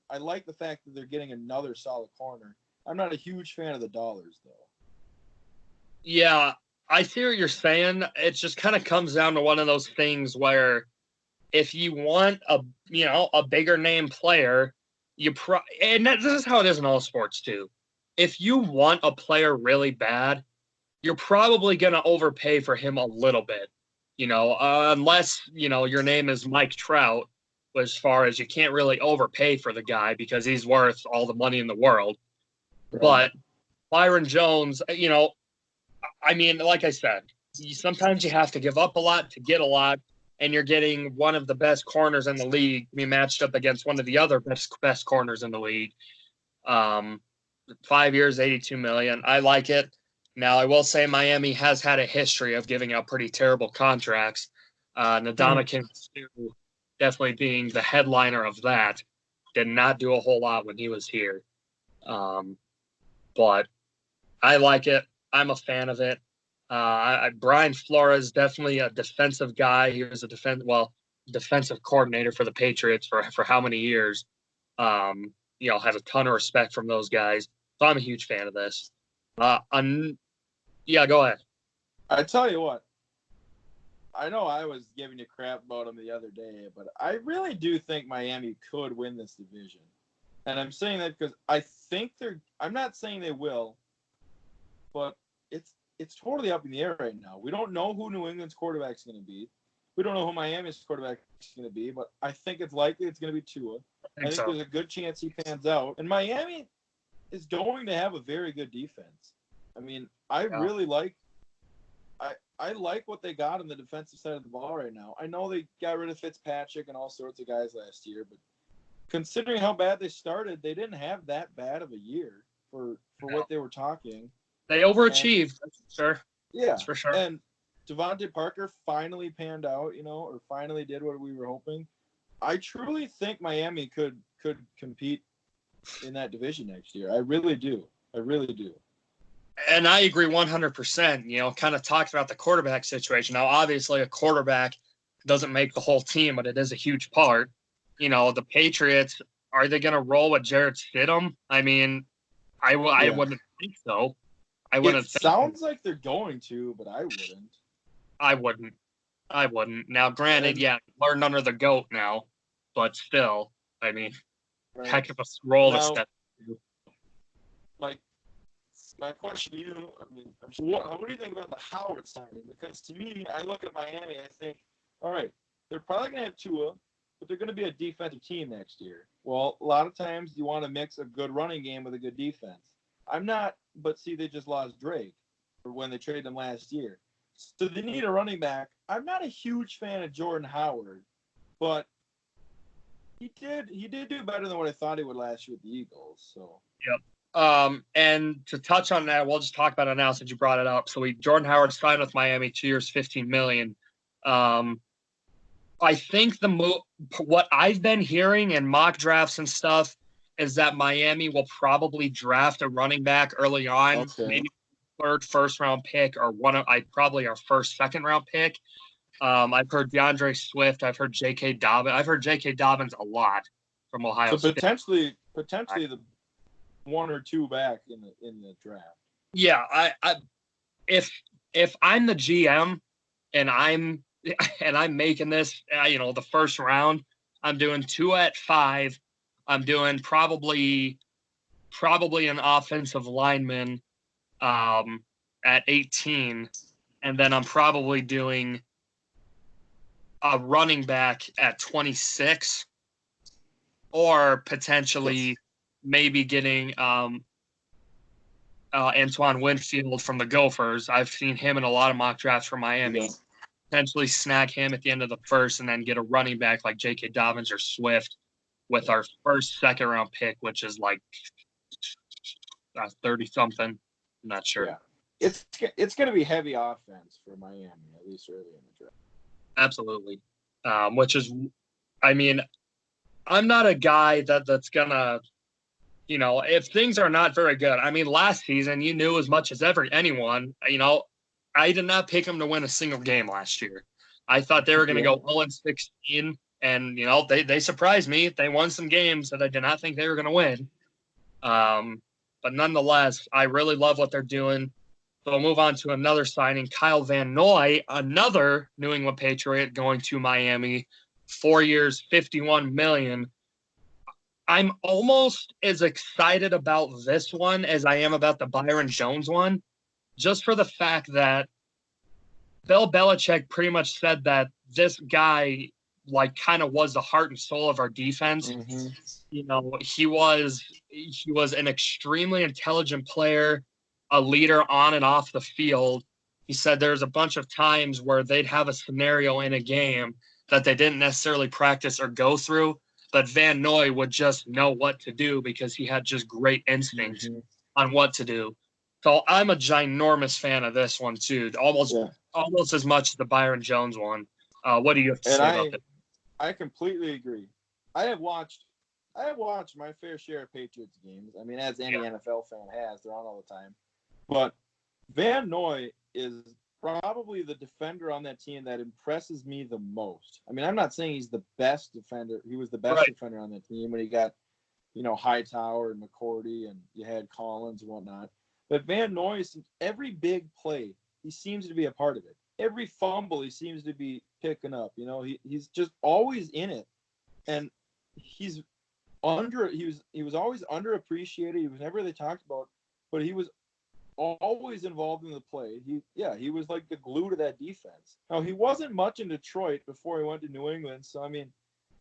I like the fact that they're getting another solid corner. I'm not a huge fan of the dollars, though. Yeah, I see what you're saying. It just kind of comes down to one of those things where if you want a bigger name player, this is how it is in all sports too. If you want a player really bad, you're probably going to overpay for him a little bit, unless, your name is Mike Trout, as far as you can't really overpay for the guy because he's worth all the money in the world. Right. But Byron Jones, I mean, like I said, sometimes you have to give up a lot to get a lot, and you're getting one of the best corners in the league to be matched up against one of the other best corners in the league. 5 years, $82 million. I like it. Now, I will say Miami has had a history of giving out pretty terrible contracts. Ndamukong Suh definitely being the headliner of that. Did not do a whole lot when he was here. But I like it. I'm a fan of it. Brian Flores, definitely a defensive guy. He was a defensive coordinator for the Patriots for how many years. Has a ton of respect from those guys. So I'm a huge fan of this. Yeah, go ahead. I tell you what, I know I was giving you crap about them the other day, but I really do think Miami could win this division. And I'm saying that because I think I'm not saying they will, but it's totally up in the air right now. We don't know who New England's quarterback is going to be. We don't know who Miami's quarterback is going to be, but I think it's likely it's going to be Tua. I think there's a good chance he pans out. And Miami is going to have a very good defense. I mean, I really like I like what they got on the defensive side of the ball right now. I know they got rid of Fitzpatrick and all sorts of guys last year, but considering how bad they started, they didn't have that bad of a year for what they were talking. They overachieved, that's for sure. Yeah, that's for sure. And Devontae Parker finally panned out, or finally did what we were hoping. I truly think Miami could compete in that division next year. I really do. And I agree 100%. Kind of talked about the quarterback situation. Now, obviously, a quarterback doesn't make the whole team, but it is a huge part. The Patriots, are they going to roll with Jarrett Stidham? I mean, I Yeah. wouldn't think so. I It wouldn't think so. sounds like they're going to, but I wouldn't. I wouldn't. I wouldn't. Now, granted, And yeah, learned under the GOAT now, but still, I mean, right heck of a role to now, step into. Like, my question to you, I mean, what do you think about the Howard signing? Because to me, I look at Miami, I think, all right, they're probably going to have Tua, but they're going to be a defensive team next year. Well, a lot of times you want to mix a good running game with a good defense. I'm not, but see, they just lost Drake for when they traded him last year. So they need a running back. I'm not a huge fan of Jordan Howard, but he did do better than what I thought he would last year with the Eagles. So Yep. And to touch on that, we'll just talk about it now since you brought it up. So Jordan Howard signed with Miami 2 years, $15 million. I think what I've been hearing in mock drafts and stuff is that Miami will probably draft a running back early on, maybe third, first round pick, or probably our first, second round pick. I've heard DeAndre Swift. I've heard J.K. Dobbins. I've heard J.K. Dobbins a lot from Ohio State. Potentially the one or two back in the draft. Yeah, if I'm the GM and I'm making this, the first round, I'm doing 2 at 5. I'm doing probably an offensive lineman at 18, and then I'm probably doing a running back at 26, or potentially maybe getting Antoine Winfield from the Gophers. I've seen him in a lot of mock drafts for Miami. Yeah. Potentially snag him at the end of the first, and then get a running back like J.K. Dobbins or Swift with our first, second round pick, which is like 30-something. I'm not sure. Yeah. It's going to be heavy offense for Miami, at least early in the draft. Absolutely. Which is, I mean, I'm not a guy that's going to, if things are not very good. I mean, last season, you knew as much as anyone, I did not pick them to win a single game last year. I thought they were going to go 0-16, and, they surprised me. They won some games that I did not think they were going to win. But nonetheless, I really love what they're doing. So we'll move on to another signing, Kyle Van Noy, another New England Patriot going to Miami, 4 years, $51 million. I'm almost as excited about this one as I am about the Byron Jones one, just for the fact that Bill Belichick pretty much said that this guy, kind of was the heart and soul of our defense. Mm-hmm. He was an extremely intelligent player, a leader on and off the field. He said there's a bunch of times where they'd have a scenario in a game that they didn't necessarily practice or go through, but Van Noy would just know what to do because he had just great instinct on what to do. So I'm a ginormous fan of this one too, almost as much as the Byron Jones one. What do you have to say about that? I completely agree. I have watched my fair share of Patriots games. I mean, as any NFL fan has, they're on all the time. But Van Noy is probably the defender on that team that impresses me the most. I mean, I'm not saying he's the best defender. He was the best defender on that team when he got, Hightower and McCourty, and you had Collins and whatnot. But Van Noy, every big play, he seems to be a part of it. Every fumble, he seems to be picking up. He's just always in it, and he was always underappreciated. He was never really talked about, but he was always involved in the play. He was like the glue to that defense. Now, he wasn't much in Detroit before he went to New England, so I mean,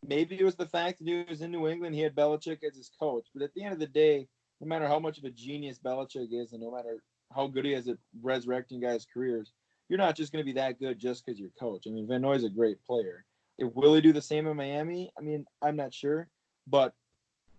maybe it was the fact that he was in New England, he had Belichick as his coach. But at the end of the day, no matter how much of a genius Belichick is, and no matter how good he is at resurrecting guys' careers, you're not just going to be that good just because you're coach. I mean, Van Noy's a great player. Will he do the same in Miami? I mean, I'm not sure. But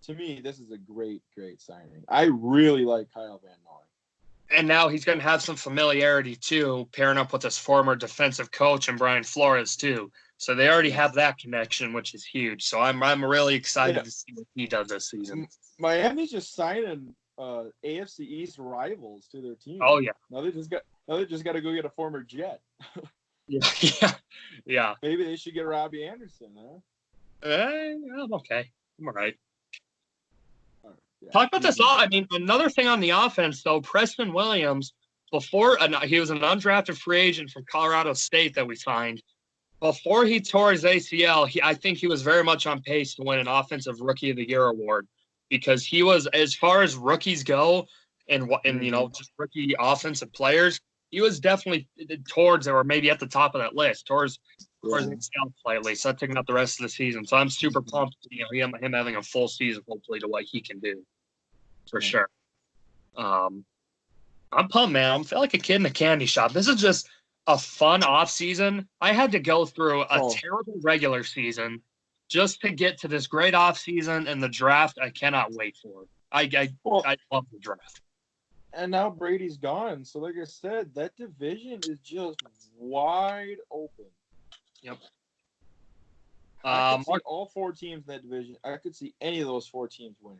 to me, this is a great, great signing. I really like Kyle Van Noy. And now he's going to have some familiarity, too, pairing up with his former defensive coach and Brian Flores, too. So they already have that connection, which is huge. So I'm really excited to see what he does this season. Miami's just signing AFC East rivals to their team. Oh, yeah. Now they just got to go get a former Jet. Yeah, yeah. Maybe they should get Robbie Anderson, huh? I'm okay. I'm all right. Yeah, Talk about this. I mean, another thing on the offense, though, Preston Williams, he was an undrafted free agent from Colorado State that we signed. Before he tore his ACL, I think he was very much on pace to win an Offensive Rookie of the Year award because he was, as far as rookies go, and just rookie offensive players, he was definitely towards or maybe at the top of that list, towards ACL slightly. So taking up the rest of the season. So I'm super pumped, him having a full season, hopefully, to what he can do for sure. I'm pumped, man. I feel like a kid in a candy shop. This is just a fun off season. I had to go through a terrible regular season just to get to this great off season and the draft. I cannot wait for it. I love the draft. And now Brady's gone, so like I said, that division is just wide open. Yep. I could see all 4 teams in that division. I could see any of those 4 teams winning.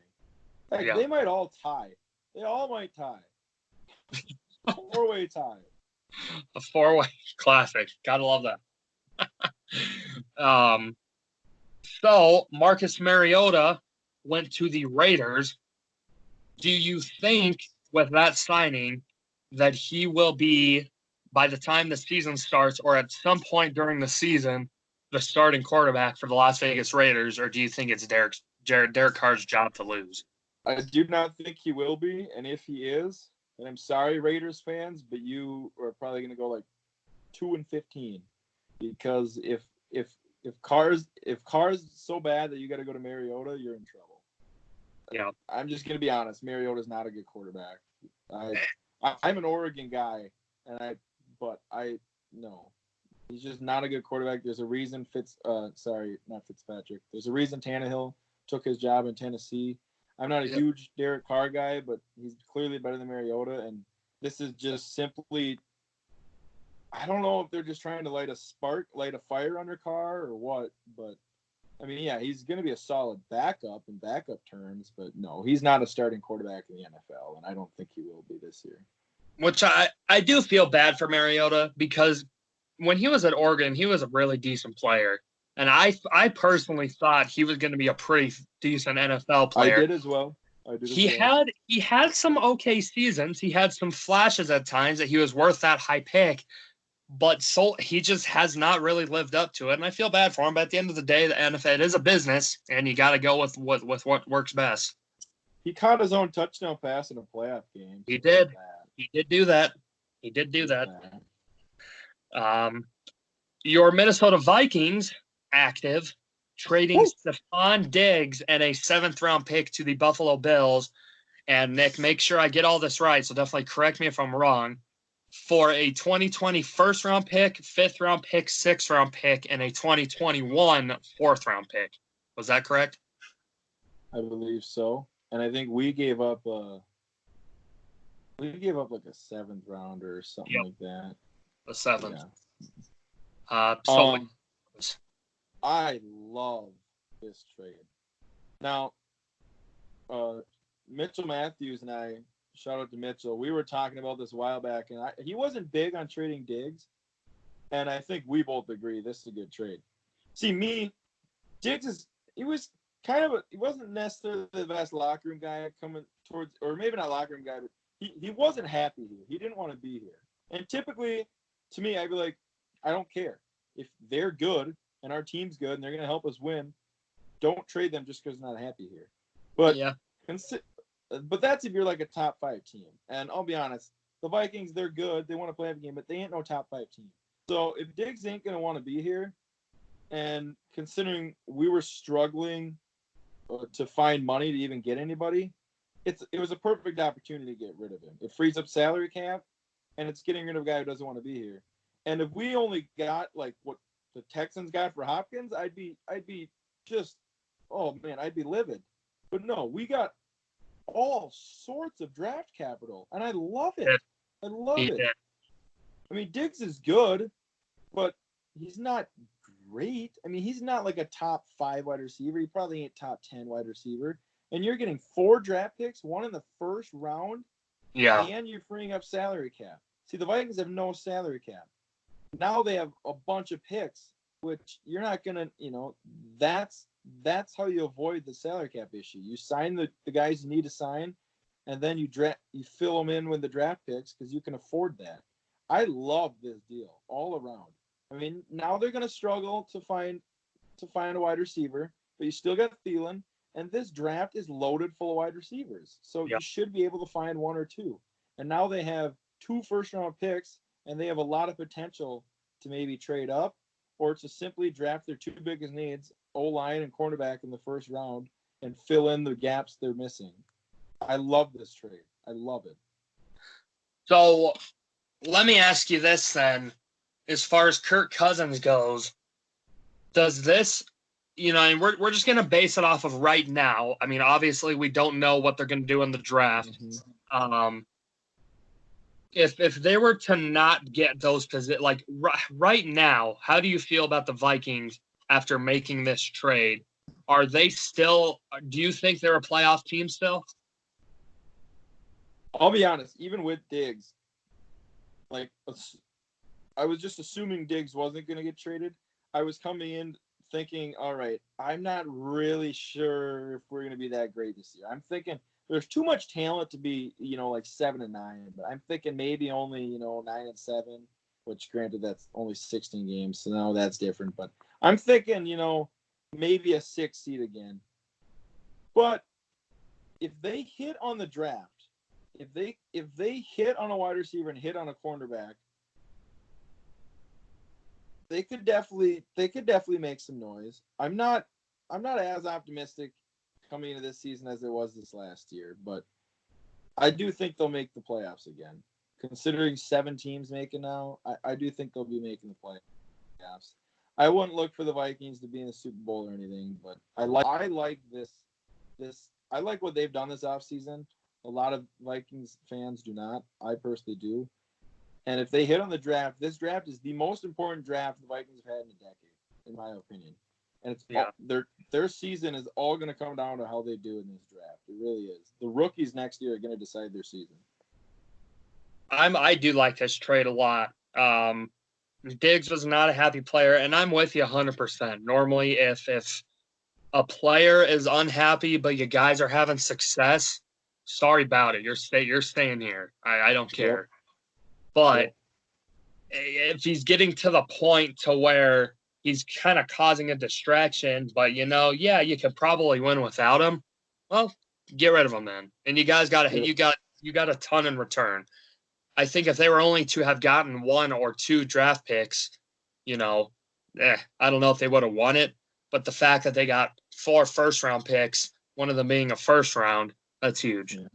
Like they might all tie. They all might tie. 4-way tie. A 4-way classic. Gotta love that. So Marcus Mariota went to the Raiders. Do you think with that signing that he will be, by the time the season starts or at some point during the season, the starting quarterback for the Las Vegas Raiders, or do you think it's Derek Carr's job to lose? I do not think he will be, and if he is, and I'm sorry, Raiders fans, but you are probably going to go like 2-15, because if Carr's so bad that you got to go to Mariota, you're in trouble. Yeah, I'm just going to be honest. Mariota's not a good quarterback. I'm an Oregon guy, but no, he's just not a good quarterback. There's a reason not Fitzpatrick. There's a reason Tannehill took his job in Tennessee. I'm not a huge Derek Carr guy, but he's clearly better than Mariota, and this is just simply, I don't know if they're just trying to light a fire under Carr or what, but I mean, yeah, he's going to be a solid backup in backup terms, but no, he's not a starting quarterback in the NFL, and I don't think he will be this year. Which I do feel bad for Mariota because when he was at Oregon, he was a really decent player. And I personally thought he was going to be a pretty decent NFL player. I did as well. He had some okay seasons. He had some flashes at times that he was worth that high pick, but he just has not really lived up to it. And I feel bad for him. But at the end of the day, the NFL is a business, and you got to go with what works best. He caught his own touchdown pass in a playoff game. He did. He did do that. Your Minnesota Vikings active, trading Stephon Diggs and a 7th-round pick to the Buffalo Bills. And Nick, make sure I get all this right, so definitely correct me if I'm wrong. For a 2020 first-round pick, 5th-round pick, 6th-round pick, and a 2021 4th-round pick. Was that correct? I believe so. And I think we gave up like a 7th rounder or something like that. A 7th. Yeah. I love this trade. Now, Mitchell Matthews and I, shout out to Mitchell, we were talking about this a while back, and he wasn't big on trading Diggs, and I think we both agree this is a good trade. See, Diggs he wasn't necessarily the best locker room guy coming towards, or maybe not locker room guy, but he wasn't happy here. He didn't want to be here. And typically, to me, I'd be like, I don't care. If they're good and our team's good and they're going to help us win, don't trade them just because they're not happy here. But but that's if you're like a top 5 team. And I'll be honest, the Vikings, they're good. They want to play every game, but they ain't no top 5 team. So if Diggs ain't going to want to be here, and considering we were struggling to find money to even get anybody, it was a perfect opportunity to get rid of him. It frees up salary cap, and it's getting rid of a guy who doesn't want to be here. And if we only got like what the Texans got for Hopkins, I'd be just, oh man, I'd be livid. But no, we got all sorts of draft capital, and I love it. I love it. I mean, Diggs is good, but he's not great. I mean, he's not like a top 5 wide receiver. He probably ain't top 10 wide receiver. And you're getting 4 draft picks, 1 in the first round. Yeah. And you're freeing up salary cap. See, the Vikings have no salary cap. now they have a bunch of picks, which you're not gonna, that's how you avoid the salary cap issue. You sign the guys you need to sign, and then you fill them in with the draft picks because you can afford that. I love this deal all around. I mean, now they're gonna struggle to find a wide receiver, but you still got Thielen, and this draft is loaded full of wide receivers. So Yep. you should be able to find one or two. And now they have 2 first-round picks, and they have a lot of potential to maybe trade up or to simply draft their 2 biggest needs, O-line and cornerback, in the first round and fill in the gaps they're missing. I love this trade. I love it. So let me ask you this then. As far as Kirk Cousins goes, does this, and we're just going to base it off of right now. I mean, obviously, we don't know what they're going to do in the draft. Mm-hmm. If they were to not get those positions, like right now, how do you feel about the Vikings after making this trade? Are they still? Do you think they're a playoff team still? I'll be honest. Even with Diggs, I was just assuming Diggs wasn't going to get traded. I was coming in thinking, all right, I'm not really sure if we're going to be that great this year. I'm thinking there's too much talent to be, like 7-9, but I'm thinking maybe only, 9-7, which granted that's only 16 games, so now that's different. But I'm thinking, maybe a 6 seed again. But if they hit on the draft, if they hit on a wide receiver and hit on a cornerback, they could definitely make some noise. I'm not as optimistic coming into this season as it was this last year, but I do think they'll make the playoffs again. Considering 7 teams make it now, I do think they'll be making the playoffs. I wouldn't look for the Vikings to be in the Super Bowl or anything, but I like this. I like what they've done this offseason. A lot of Vikings fans do not. I personally do. And if they hit on the draft, this draft is the most important draft the Vikings have had in a decade, in my opinion. And it's their season is all going to come down to how they do in this draft. It really is. The rookies next year are going to decide their season. I do like this trade a lot. Diggs was not a happy player, and I'm with you 100%. Normally, if a player is unhappy but you guys are having success, sorry about it. You're staying here. I don't care. Yep. But if he's getting to the point to where he's kind of causing a distraction, but you could probably win without him, well, get rid of him then. And you guys got a ton in return. I think if they were only to have gotten 1 or 2 draft picks, I don't know if they would have won it. But the fact that they got 4 first-round picks, one of them being a first round, that's huge. Yeah.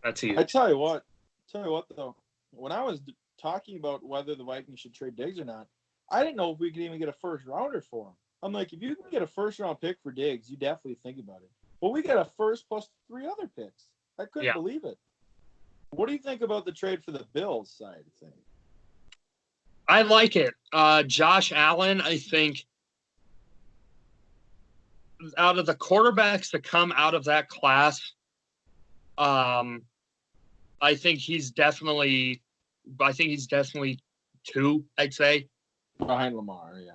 That's huge. I tell you what though, when I was talking about whether the Vikings should trade Diggs or not, I didn't know if we could even get a first rounder for him. I'm like, if you can get a first round pick for Diggs, you definitely think about it. Well, we got a first plus 3 other picks. I couldn't believe it. What do you think about the trade for the Bills side of things? I like it. Josh Allen, I think, out of the quarterbacks that come out of that class, I think he's definitely 2, I'd say. Behind Lamar, yeah.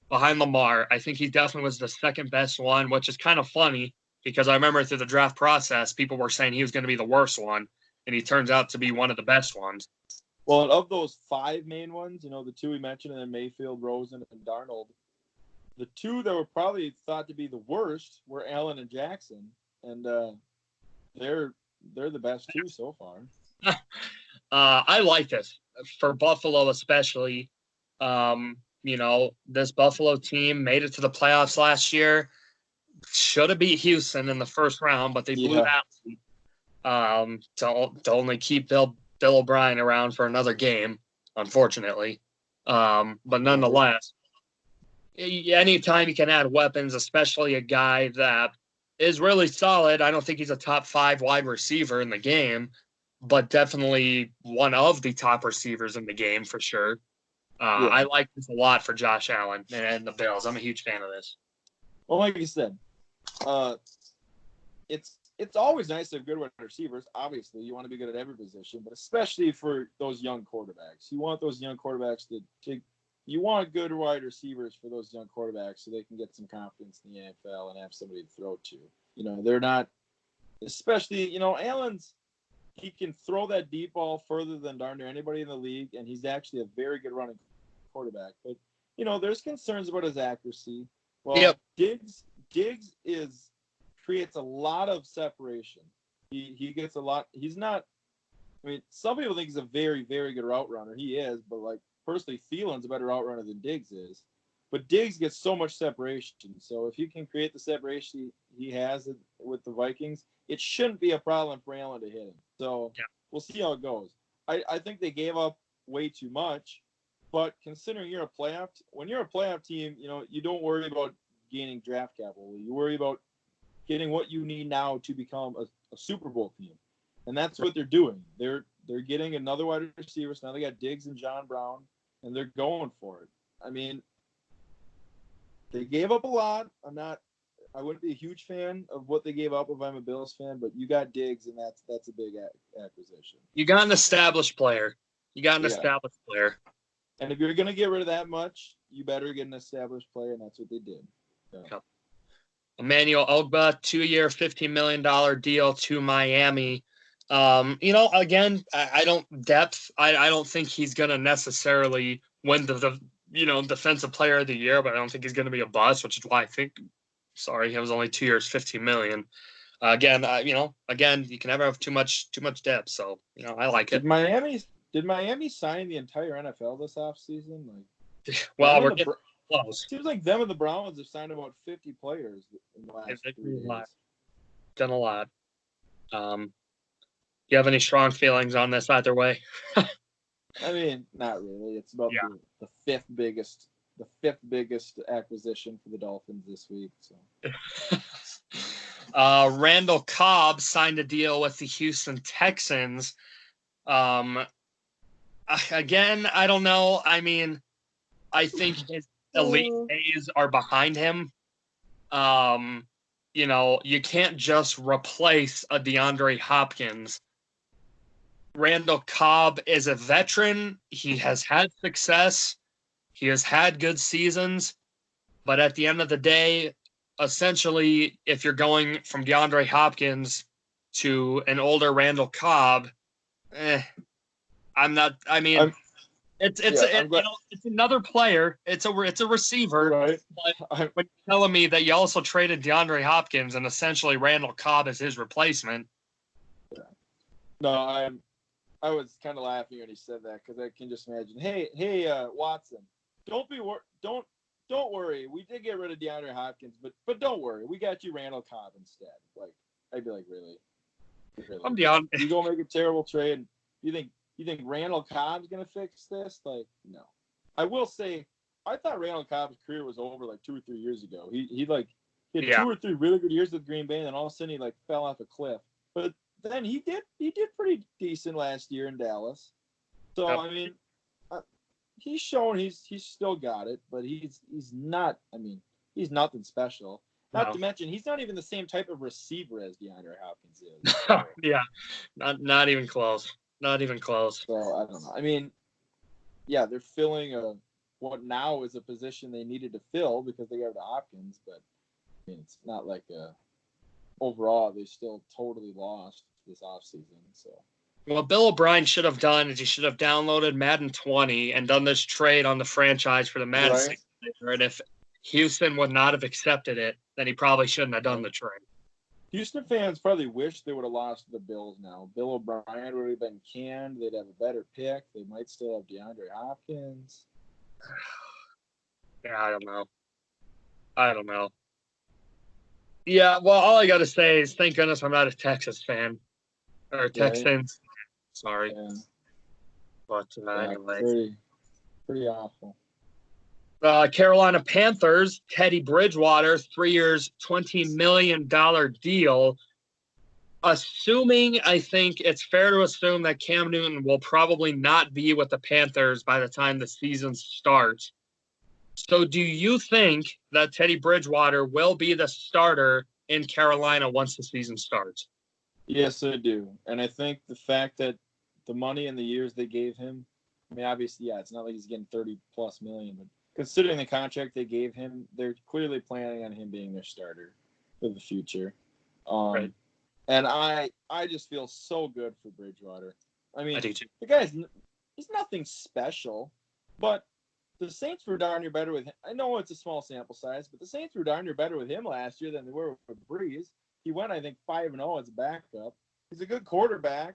Behind Lamar. I think he definitely was the second best one, which is kind of funny because I remember through the draft process, people were saying he was going to be the worst one, and he turns out to be one of the best ones. Well, of those 5 main ones, the 2 we mentioned, and then Mayfield, Rosen, and Darnold, the 2 that were probably thought to be the worst were Allen and Jackson, and they're the best 2 so far. I like this for Buffalo, especially. This Buffalo team made it to the playoffs last year. Should have beat Houston in the first round, but they blew that to only keep Bill O'Brien around for another game, unfortunately. But nonetheless, anytime you can add weapons, especially a guy that is really solid, I don't think he's a top 5 wide receiver in the game, but definitely one of the top receivers in the game for sure. I like this a lot for Josh Allen and the Bills. I'm a huge fan of this. Well, like you said, it's always nice to have good wide receivers. Obviously, you want to be good at every position, but especially for those young quarterbacks. You want those young quarterbacks to you want good wide receivers for those young quarterbacks so they can get some confidence in the NFL and have somebody to throw to. They're not, especially, Allen's, he can throw that deep ball further than darn near anybody in the league, and he's actually a very good running quarterback. But, there's concerns about his accuracy. Well, yep. Diggs creates a lot of separation. He gets a lot. He's not. I mean, some people think he's a very, very good route runner. He is, but personally, Thielen's a better route runner than Diggs is. But Diggs gets so much separation. So if you can create the separation he has with the Vikings, it shouldn't be a problem for Allen to hit him. So We'll see how it goes. I think they gave up way too much. But considering when you're a playoff team, you don't worry about gaining draft capital. You worry about getting what you need now to become a Super Bowl team. And that's what they're doing. They're getting another wide receiver. So now they got Diggs and John Brown, and they're going for it. I mean, they gave up a lot. I wouldn't be a huge fan of what they gave up if I'm a Bills fan, but you got Diggs, and that's a big acquisition. You got an established player. And if you're going to get rid of that much, you better get an established player, and that's what they did. So. Yep. Emmanuel Ogbah, 2-year, $15 million deal to Miami. Again, I don't think he's going to necessarily win the defensive player of the year, but I don't think he's going to be a bust, which is why I think, he was only 2 years, $15 million. Again, you can never have too much depth. So, I like it. Did Miami sign the entire NFL this offseason? Well, we're getting close. Seems like them and the Browns have signed about 50 players in the last 3 years. Done a lot. Do you have any strong feelings on this either way? I mean, not really. It's about the fifth biggest acquisition for the Dolphins this week. So. Randall Cobb signed a deal with the Houston Texans. Again, I don't know. I mean, I think his elite days are behind him. You can't just replace a DeAndre Hopkins. Randall Cobb is a veteran. He has had success. He has had good seasons. But at the end of the day, essentially, if you're going from DeAndre Hopkins to an older Randall Cobb, I'm not. I mean, it's another player. It's a receiver. Right. But when you're telling me that you also traded DeAndre Hopkins and essentially Randall Cobb as his replacement. Yeah. No, I was kind of laughing when he said that because I can just imagine. Hey, Watson, don't worry. We did get rid of DeAndre Hopkins, but don't worry. We got you Randall Cobb instead. I'd be like, really? I'm DeAndre. You go make a terrible trade. You think Randall Cobb's gonna fix this? No. I will say, I thought Randall Cobb's career was over 2 or 3 years ago. He had 2 or 3 really good years with Green Bay, and then all of a sudden he fell off a cliff. But then he did pretty decent last year in Dallas. So I mean, he's shown he's still got it, but he's not. I mean, he's nothing special. Not to mention, he's not even the same type of receiver as DeAndre Hopkins is. So. Yeah, not even close. Not even close. So I don't know. I mean, yeah, they're filling what now is a position they needed to fill because they got to Hopkins, but I mean, it's not overall they still totally lost this offseason. So. Well, Bill O'Brien should have done is he should have downloaded Madden 20 and done this trade on the franchise for the Madden simulator. And if Houston would not have accepted it, then he probably shouldn't have done the trade. Houston fans probably wish they would have lost to the Bills now. Bill O'Brien would have been canned. They'd have a better pick. They might still have DeAndre Hopkins. Yeah, I don't know. Yeah, well, all I got to say is thank goodness I'm not a Texas fan. Or Texans. Yeah. Sorry. Yeah. But anyway. Pretty awful. Carolina Panthers, Teddy Bridgewater, 3 years, $20 million deal. I think it's fair to assume that Cam Newton will probably not be with the Panthers by the time the season starts. So do you think that Teddy Bridgewater will be the starter in Carolina once the season starts? Yes, I do. And I think the fact that the money and the years they gave him I mean, obviously, yeah, it's not like he's getting 30+ million, but considering the contract they gave him, they're clearly planning on him being their starter for the future. Right. And I just feel so good for Bridgewater. I mean, I do too. the guy's he's nothing special, but the Saints were darn near better with him. I know it's a small sample size, but the Saints were darn near better with him last year than they were with Breeze. He went, I think, 5-0 as a backup. He's a good quarterback.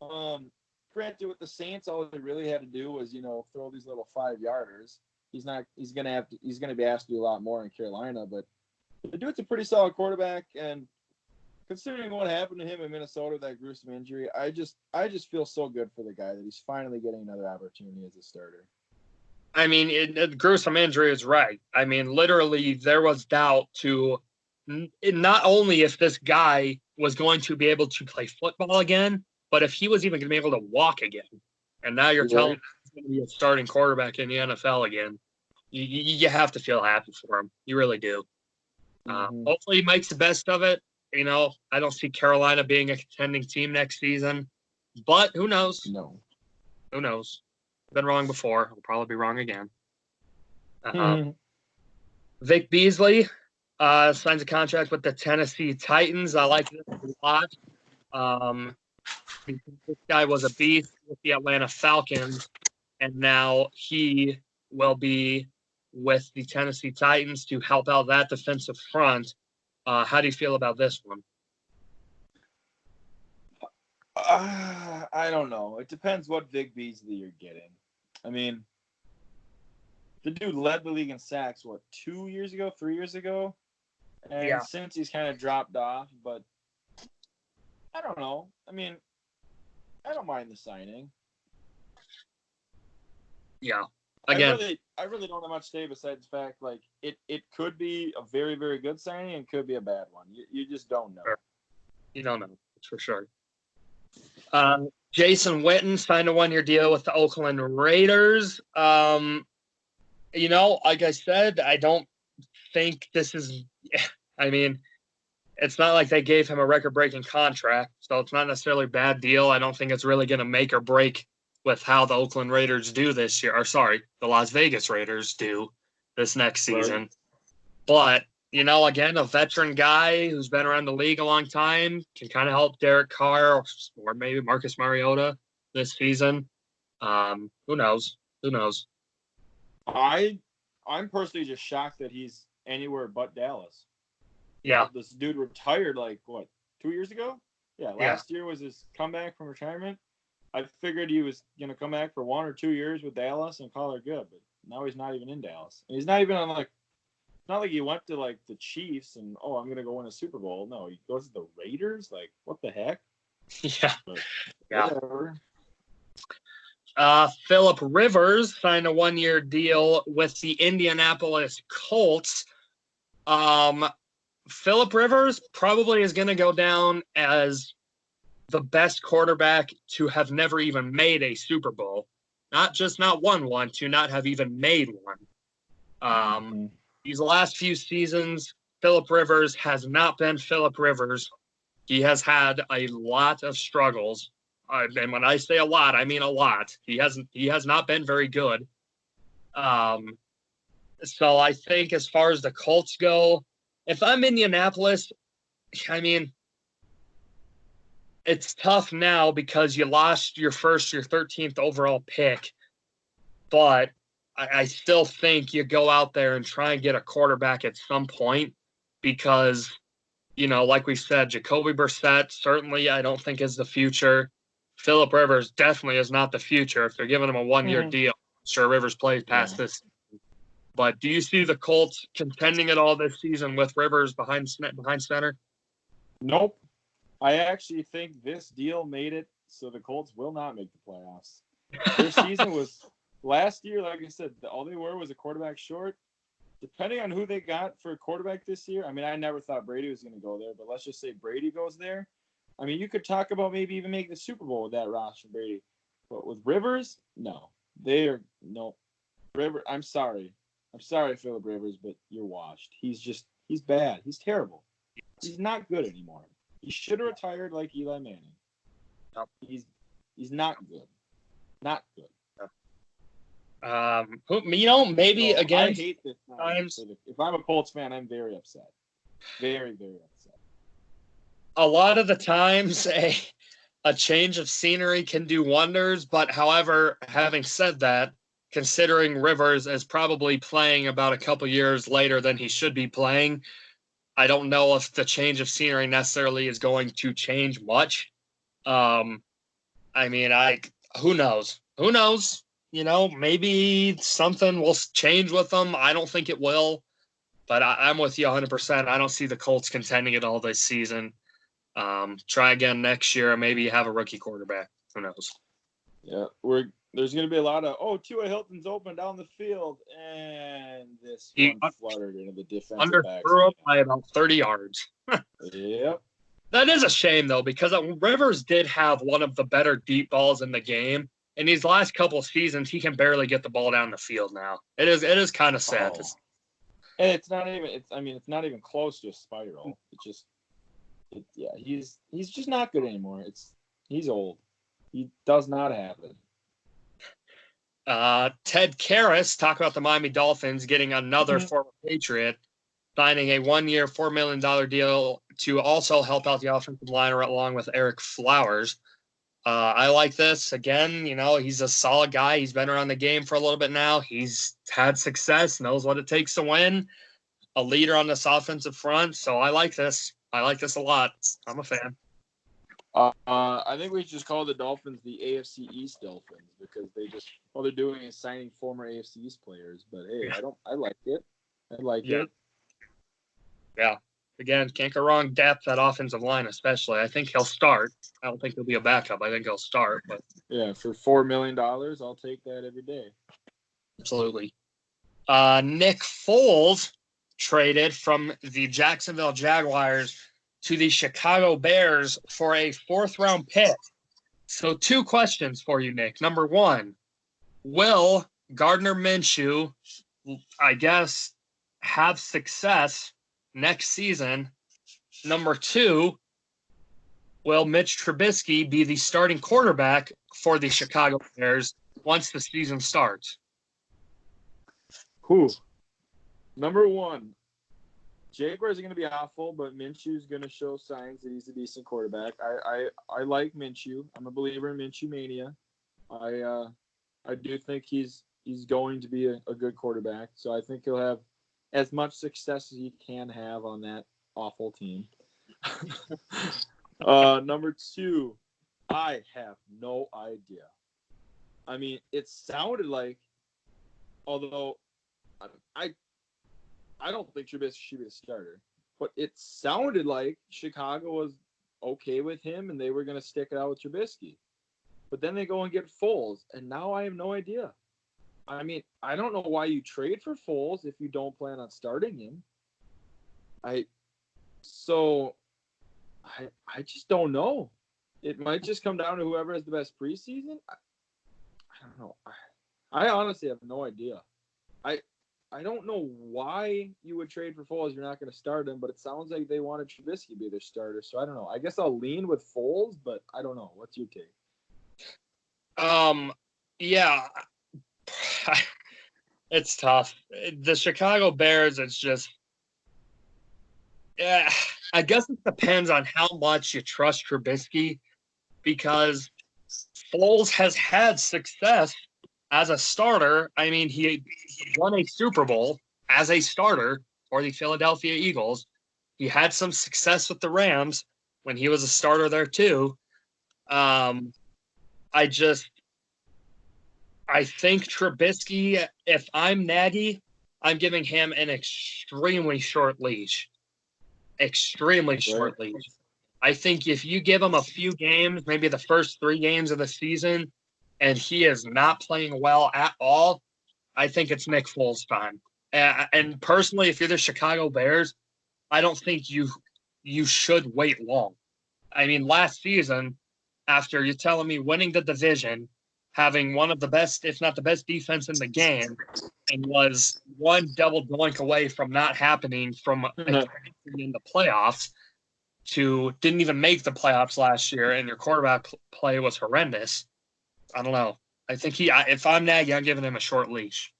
Granted, with the Saints, all they really had to do was, throw these little 5-yarders. He's gonna be asked to do a lot more in Carolina, but the dude's a pretty solid quarterback, and considering what happened to him in Minnesota, that gruesome injury, I just feel so good for the guy that he's finally getting another opportunity as a starter. I mean, gruesome injury is right. I mean, literally, there was doubt to not only if this guy was going to be able to play football again, but if he was even going to be able to walk again. And now you're telling me he's going to be a starting quarterback in the NFL again. You have to feel happy for him. You really do. Hopefully he makes the best of it. I don't see Carolina being a contending team next season, but who knows? No. Who knows? Been wrong before. I'll probably be wrong again. Vic Beasley signs a contract with the Tennessee Titans. I like this a lot. This guy was a beast with the Atlanta Falcons, and now he will be with the Tennessee Titans to help out that defensive front. How do you feel about this one? I don't know. It depends what Vic Beasley you're getting. I mean, the dude led the league in sacks, 2 years ago, 3 years ago? And since he's kind of dropped off, but I don't know. I mean, I don't mind the signing. Yeah. Again, I really don't have much to say besides the fact, it could be a very, very good signing and could be a bad one. You just don't know. Sure. You don't know. That's for sure. Jason Witten signed a 1-year deal with the Oakland Raiders. Like I said, I don't think this is – I mean, it's not like they gave him a record-breaking contract, so it's not necessarily a bad deal. I don't think it's really going to make or break with how the Oakland Raiders do this year. Or, sorry, the Las Vegas Raiders do this next season. Right. But, again, a veteran guy who's been around the league a long time can kind of help Derek Carr or maybe Marcus Mariota this season. Who knows? Who knows? I'm personally just shocked that he's anywhere but Dallas. Yeah. This dude retired 2 years ago? Yeah, last year was his comeback from retirement. I figured he was going to come back for 1 or 2 years with Dallas and call it good, but now he's not even in Dallas. And he's not even on it's not like he went to the Chiefs and, I'm going to go win a Super Bowl. No, he goes to the Raiders? What the heck? Yeah. But whatever. Phillip Rivers signed a 1-year deal with the Indianapolis Colts. Phillip Rivers probably is going to go down as the best quarterback to have never even made a Super Bowl. Not won one, to not have even made one. These last few seasons, Phillip Rivers has not been Phillip Rivers. He has had a lot of struggles. And when I say a lot, I mean a lot. He has not been very good. So I think as far as the Colts go, if I'm Indianapolis, I mean, it's tough now because you lost your 13th overall pick. But I still think you go out there and try and get a quarterback at some point because, like we said, Jacoby Brissett certainly I don't think is the future. Phillip Rivers definitely is not the future. If they're giving him a 1-year deal, I'm sure Rivers plays past this. But do you see the Colts contending at all this season with Rivers behind center? Nope. I actually think this deal made it so the Colts will not make the playoffs. Their season was last year, like I said, all they were was a quarterback short. Depending on who they got for a quarterback this year, I mean, I never thought Brady was going to go there, but let's just say Brady goes there. I mean, you could talk about maybe even making the Super Bowl with that roster, Brady. But with Rivers, no. Rivers, I'm sorry. I'm sorry, Phillip Rivers, but you're washed. He's bad. He's terrible. He's not good anymore. He should have retired like Eli Manning. Nope. He's not good. Not good. Nope. Maybe So, I again. hate this Times. If I'm a Colts fan, I'm very upset. Very, very upset. A lot of the times, a change of scenery can do wonders. But however, having said that, considering Rivers is probably playing about a couple years later than he should be playing, I don't know if the change of scenery necessarily is going to change much. Who knows? Who knows? Maybe something will change with them. I don't think it will, but I'm with you 100%. I don't see the Colts contending at all this season. Try again next year, and maybe have a rookie quarterback. Who knows? Yeah, there's going to be a lot of Tua Hilton's open down the field, and this one fluttered into the defensive back. Underthrew him by about 30 yards. Yep. That is a shame, though, because Rivers did have one of the better deep balls in the game. In these last couple of seasons, he can barely get the ball down the field now. It is kind of sad. And it's not even close to a spiral. He's just not good anymore. He's old. He does not have it. Ted Karras, talk about the Miami Dolphins getting another former Patriot, signing a 1-year, $4 million deal to also help out the offensive line along with Eric Flowers. I like this. Again, he's a solid guy. He's been around the game for a little bit now. He's had success, knows what it takes to win, a leader on this offensive front. So I like this. I like this a lot. I'm a fan. I think we should just call the Dolphins the AFC East Dolphins because all they're doing is signing former AFC East players. But hey, I like it. I like it. Yeah. Again, can't go wrong. Depth at offensive line, especially. I think he'll start. I don't think he'll be a backup. I think he'll start. But yeah, for $4 million, I'll take that every day. Absolutely. Nick Foles traded from the Jacksonville Jaguars to the Chicago Bears for a 4th-round pick. So 2 questions for you, Nick. Number 1, will Gardner Minshew, I guess, have success next season? Number 2, will Mitch Trubisky be the starting quarterback for the Chicago Bears once the season starts? Number 1, Jaguars are going to be awful, but Minshew's going to show signs that he's a decent quarterback. I like Minshew. I'm a believer in Minshew mania. I do think he's going to be a good quarterback. So I think he'll have as much success as he can have on that awful team. Number 2, I have no idea. I mean, it sounded like, although I don't think Trubisky should be the starter, but it sounded like Chicago was okay with him and they were going to stick it out with Trubisky. But then they go and get Foles, and now I have no idea. I mean, I don't know why you trade for Foles if you don't plan on starting him. I just don't know. It might just come down to whoever has the best preseason. I don't know. I honestly have no idea. I don't know why you would trade for Foles. You're not going to start him, but it sounds like they wanted Trubisky to be their starter. So I don't know. I guess I'll lean with Foles, but I don't know. What's your take? Yeah, it's tough. The Chicago Bears, it's just, I guess it depends on how much you trust Trubisky, because Foles has had success as a starter. I mean, he won a Super Bowl as a starter for the Philadelphia Eagles. He had some success with the Rams when he was a starter there too. I think Trubisky, if I'm Nagy, I'm giving him an extremely short leash. Extremely short leash. I think if you give him a few games, maybe the first 3 games of the season, and he is not playing well at all, I think it's Nick Foles' time. And personally, if you're the Chicago Bears, I don't think you should wait long. I mean, last season, after you're telling me winning the division, having one of the best, if not the best defense in the game, and was one double doink away from not happening from in the playoffs, to didn't even make the playoffs last year, and your quarterback play was horrendous. I don't know. I think if I'm Nagy, I'm giving him a short leash.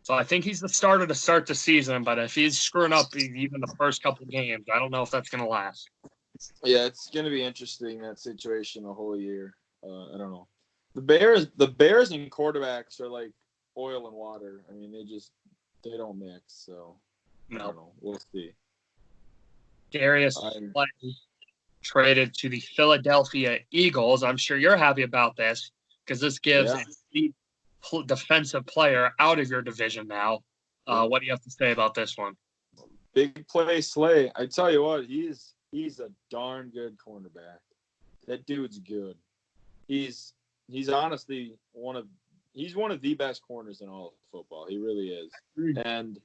So I think he's the starter to start the season, but if he's screwing up even the first couple games, I don't know if that's going to last. Yeah, it's going to be interesting, that situation the whole year. I don't know. The Bears and quarterbacks are like oil and water. I mean, they don't mix. So I don't know. We'll see. Darius Slay traded to the Philadelphia Eagles. I'm sure you're happy about this because this gives a elite defensive player out of your division now. What do you have to say about this one? Big play Slay. I tell you what, he's a darn good cornerback. That dude's good. He's honestly one of the best corners in all of football. He really is. And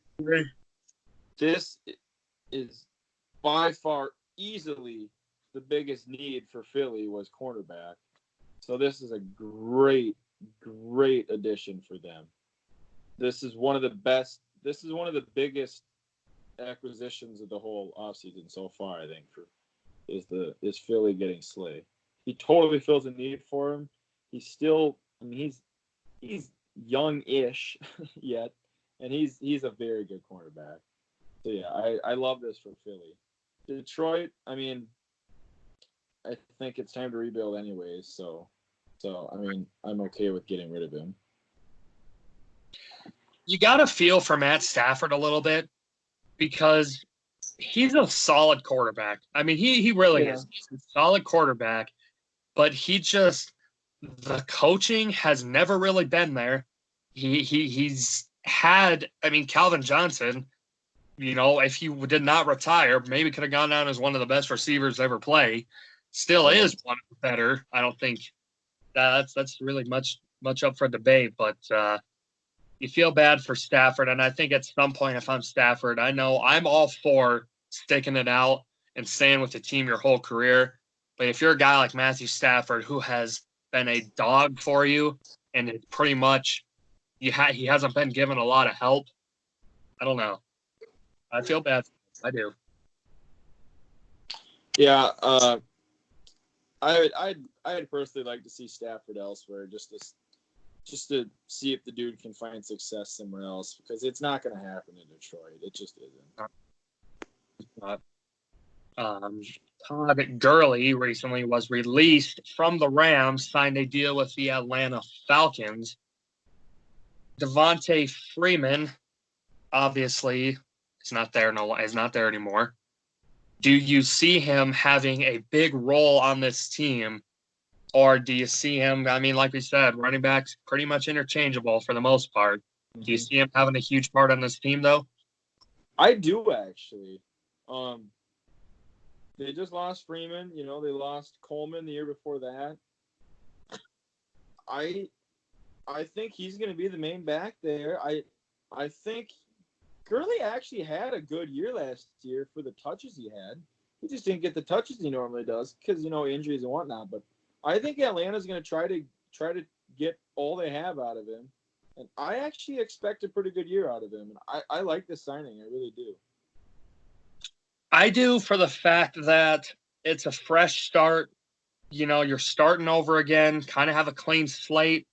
this is by far easily the biggest need for Philly was cornerback. So this is a great addition for them. This is one of the biggest acquisitions of the whole offseason so far, I think, is Philly getting Slay. He totally fills a need for him. He's still, I mean, he's young-ish yet, and he's a very good cornerback. So yeah, I love this for Philly. Detroit, I mean, I think it's time to rebuild anyways. So I mean, I'm okay with getting rid of him. You got to feel for Matt Stafford a little bit because he's a solid quarterback. I mean, he really is. He's a solid quarterback, but the coaching has never really been there. He's had, I mean, Calvin Johnson, if he did not retire, maybe could have gone down as one of the best receivers to ever play. Still is one of the better. I don't think that's really much up for debate, but you feel bad for Stafford. And I think at some point, if I'm Stafford, I know I'm all for sticking it out and staying with the team your whole career. But if you're a guy like Matthew Stafford, who has been a dog for you, and it pretty much he hasn't been given a lot of help, I don't know. I feel bad. I do. Yeah, I'd personally like to see Stafford elsewhere, just to see if the dude can find success somewhere else, because it's not going to happen in Detroit. It just isn't. It's not. Todd Gurley recently was released from the Rams, signed a deal with the Atlanta Falcons. Devontae Freeman, obviously, is not there anymore. Do you see him having a big role on this team, or do you see him, I mean, like we said, running backs pretty much interchangeable for the most part. Do you see him having a huge part on this team, though? I do, actually. They just lost Freeman. They lost Coleman the year before that. I think he's going to be the main back there. I think Gurley actually had a good year last year for the touches he had. He just didn't get the touches he normally does because, injuries and whatnot. But I think Atlanta's going to try to get all they have out of him. And I actually expect a pretty good year out of him. And I like this signing. I really do. I do, for the fact that it's a fresh start. You're starting over again, kind of have a clean slate.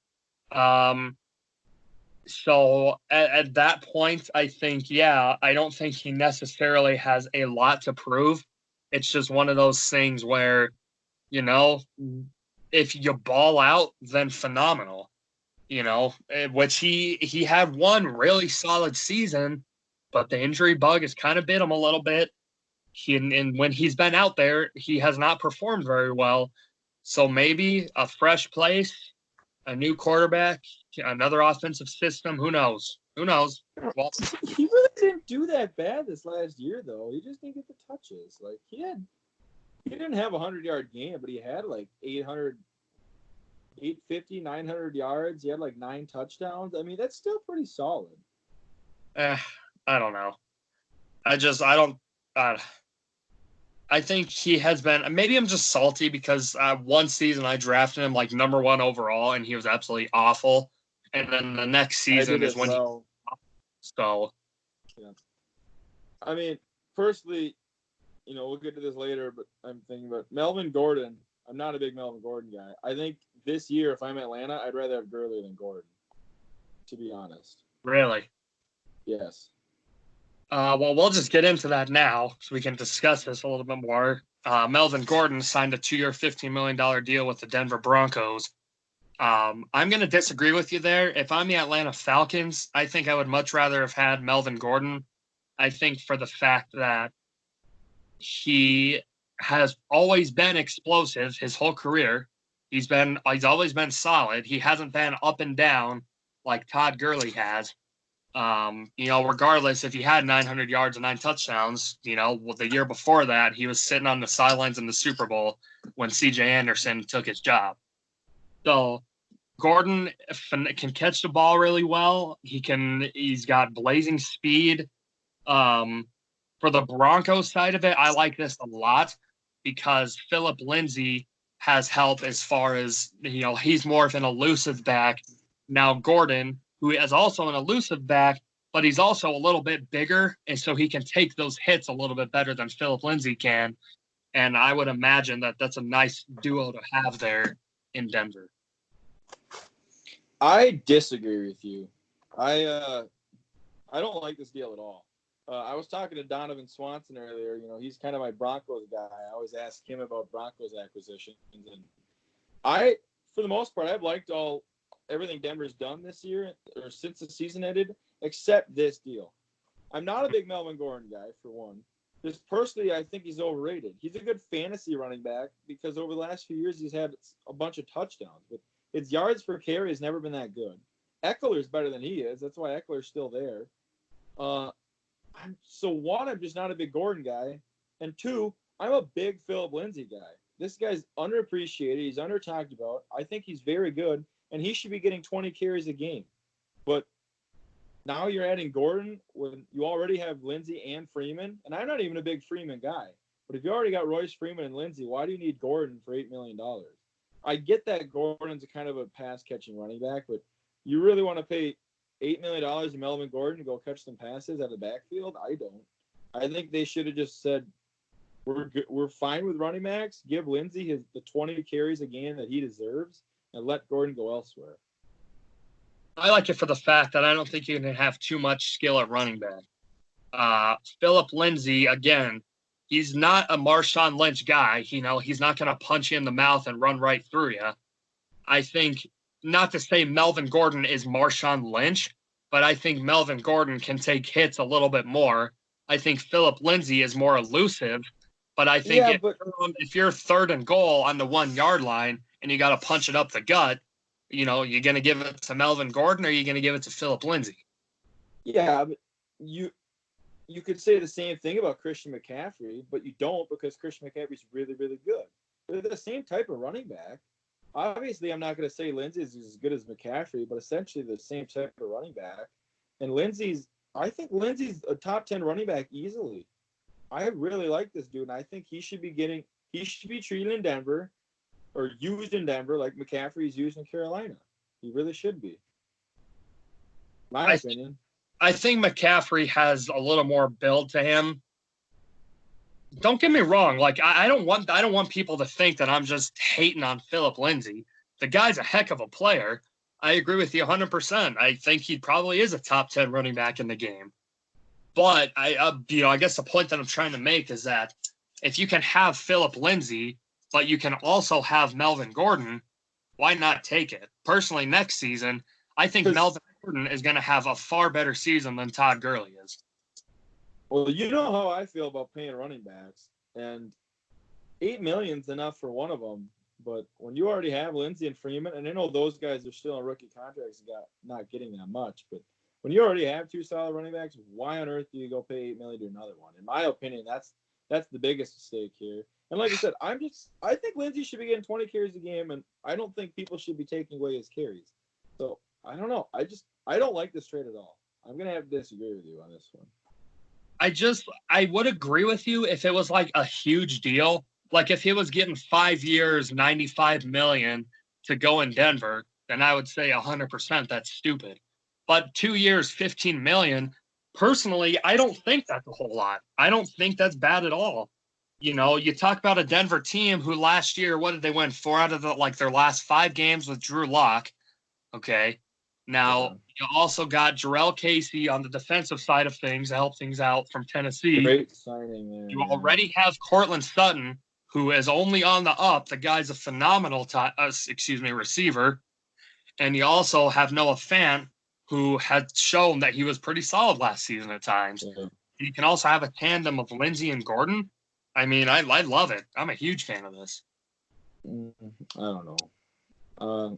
So at that point, I think, I don't think he necessarily has a lot to prove. It's just one of those things where, if you ball out, then phenomenal, which he had one really solid season, but the injury bug has kind of bit him a little bit. And when he's been out there, he has not performed very well. So maybe a fresh place, a new quarterback, another offensive system. Who knows? Well, he really didn't do that bad this last year, though. He just didn't get the touches. Like, he didn't have a 100-yard game, but he had like 850, 900 yards. He had like 9 touchdowns. I mean, that's still pretty solid. I don't know. I think he has been. Maybe I'm just salty because one season I drafted him like number 1 overall, and he was absolutely awful. And then the next season is when So. Yeah. I mean, firstly, we'll get to this later, but I'm thinking about Melvin Gordon. I'm not a big Melvin Gordon guy. I think this year, if I'm Atlanta, I'd rather have Gurley than Gordon, to be honest. Really? Yes. Well, we'll just get into that now so we can discuss this a little bit more. Melvin Gordon signed a 2-year, $15 million deal with the Denver Broncos. I'm going to disagree with you there. If I'm the Atlanta Falcons, I think I would much rather have had Melvin Gordon. I think for the fact that he has always been explosive his whole career. He's always been solid. He hasn't been up and down like Todd Gurley has. Regardless if he had 900 yards and 9 touchdowns, the year before that, he was sitting on the sidelines in the Super Bowl when C.J. Anderson took his job. So Gordon can catch the ball really well. He's got blazing speed. For the Broncos side of it, I like this a lot because Philip Lindsay has help as far as, he's more of an elusive back. Now Gordon, who is also an elusive back, but he's also a little bit bigger, and so he can take those hits a little bit better than Philip Lindsay can. And I would imagine that that's a nice duo to have there in Denver. I disagree with you. I don't like this deal at all. I was talking to Donovan Swanson earlier. He's kind of my Broncos guy. I always ask him about Broncos acquisitions, and for the most part, I've liked everything Denver's done this year or since the season ended, except this deal. I'm not a big Melvin Gordon guy, for one. Just personally, I think he's overrated. He's a good fantasy running back because over the last few years, he's had a bunch of touchdowns. But his yards per carry has never been that good. Eckler's better than he is. That's why Eckler's still there. So one, I'm just not a big Gordon guy. And two, I'm a big Philip Lindsay guy. This guy's underappreciated. He's under-talked about. I think he's very good, and he should be getting 20 carries a game. But now you're adding Gordon when you already have Lindsay and Freeman. And I'm not even a big Freeman guy. But if you already got Royce Freeman and Lindsay, why do you need Gordon for $8 million? I get that Gordon's a kind of a pass-catching running back, but you really want to pay $8 million to Melvin Gordon to go catch some passes out of the backfield? I don't. I think they should have just said, we're fine with running backs. Give Lindsay the 20 carries a game that he deserves and let Gordon go elsewhere. I like it for the fact that I don't think you can have too much skill at running back. Philip Lindsay, again, he's not a Marshawn Lynch guy. He's not going to punch you in the mouth and run right through you. I think, not to say Melvin Gordon is Marshawn Lynch, but I think Melvin Gordon can take hits a little bit more. I think Philip Lindsay is more elusive, but I think if you're third and goal on the 1 yard line and you got to punch it up the gut, you're going to give it to Melvin Gordon or are you going to give it to Philip Lindsay? Yeah, but you could say the same thing about Christian McCaffrey, but you don't because Christian McCaffrey's really, really good. They're the same type of running back. Obviously, I'm not going to say Lindsay's as good as McCaffrey, but essentially the same type of running back. And I think Lindsay's a top 10 running back easily. I really like this dude, and I think he should be treated in Denver or used in Denver like McCaffrey's used in Carolina. He really should be. My opinion. I think McCaffrey has a little more build to him. Don't get me wrong. Like I don't want people to think that I'm just hating on Philip Lindsay. The guy's a heck of a player. I agree with you 100%. I think he probably is a top 10 running back in the game. But I guess the point that I'm trying to make is that if you can have Philip Lindsay, but you can also have Melvin Gordon, why not take it? Personally, next season, I think Melvin Gordon is going to have a far better season than Todd Gurley is. Well, you know how I feel about paying running backs, and $8 million is enough for one of them. But when you already have Lindsay and Freeman, and I know those guys are still on rookie contracts, not getting that much, but when you already have two solid running backs, why on earth do you go pay $8 million to another one? In my opinion, that's the biggest mistake here. And like I said, I think Lindsay should be getting 20 carries a game, and I don't think people should be taking away his carries. So I don't know. I don't like this trade at all. I'm gonna have to disagree with you on this one. I would agree with you if it was like a huge deal. Like if he was getting 5 years, $95 million to go in Denver, then I would say 100% that's stupid. But 2 years, $15 million, personally, I don't think that's a whole lot. I don't think that's bad at all. You talk about a Denver team who last year, what did they win? 4 out of their last 5 games with Drew Lock. Okay. Now, you also got Jarrell Casey on the defensive side of things to help things out from Tennessee. Great signing there. You already have Cortland Sutton, who is only on the up. The guy's a phenomenal receiver. And you also have Noah Fant, who had shown that he was pretty solid last season at times. Yeah. You can also have a tandem of Lindsey and Gordon. I mean, I love it. I'm a huge fan of this. I don't know.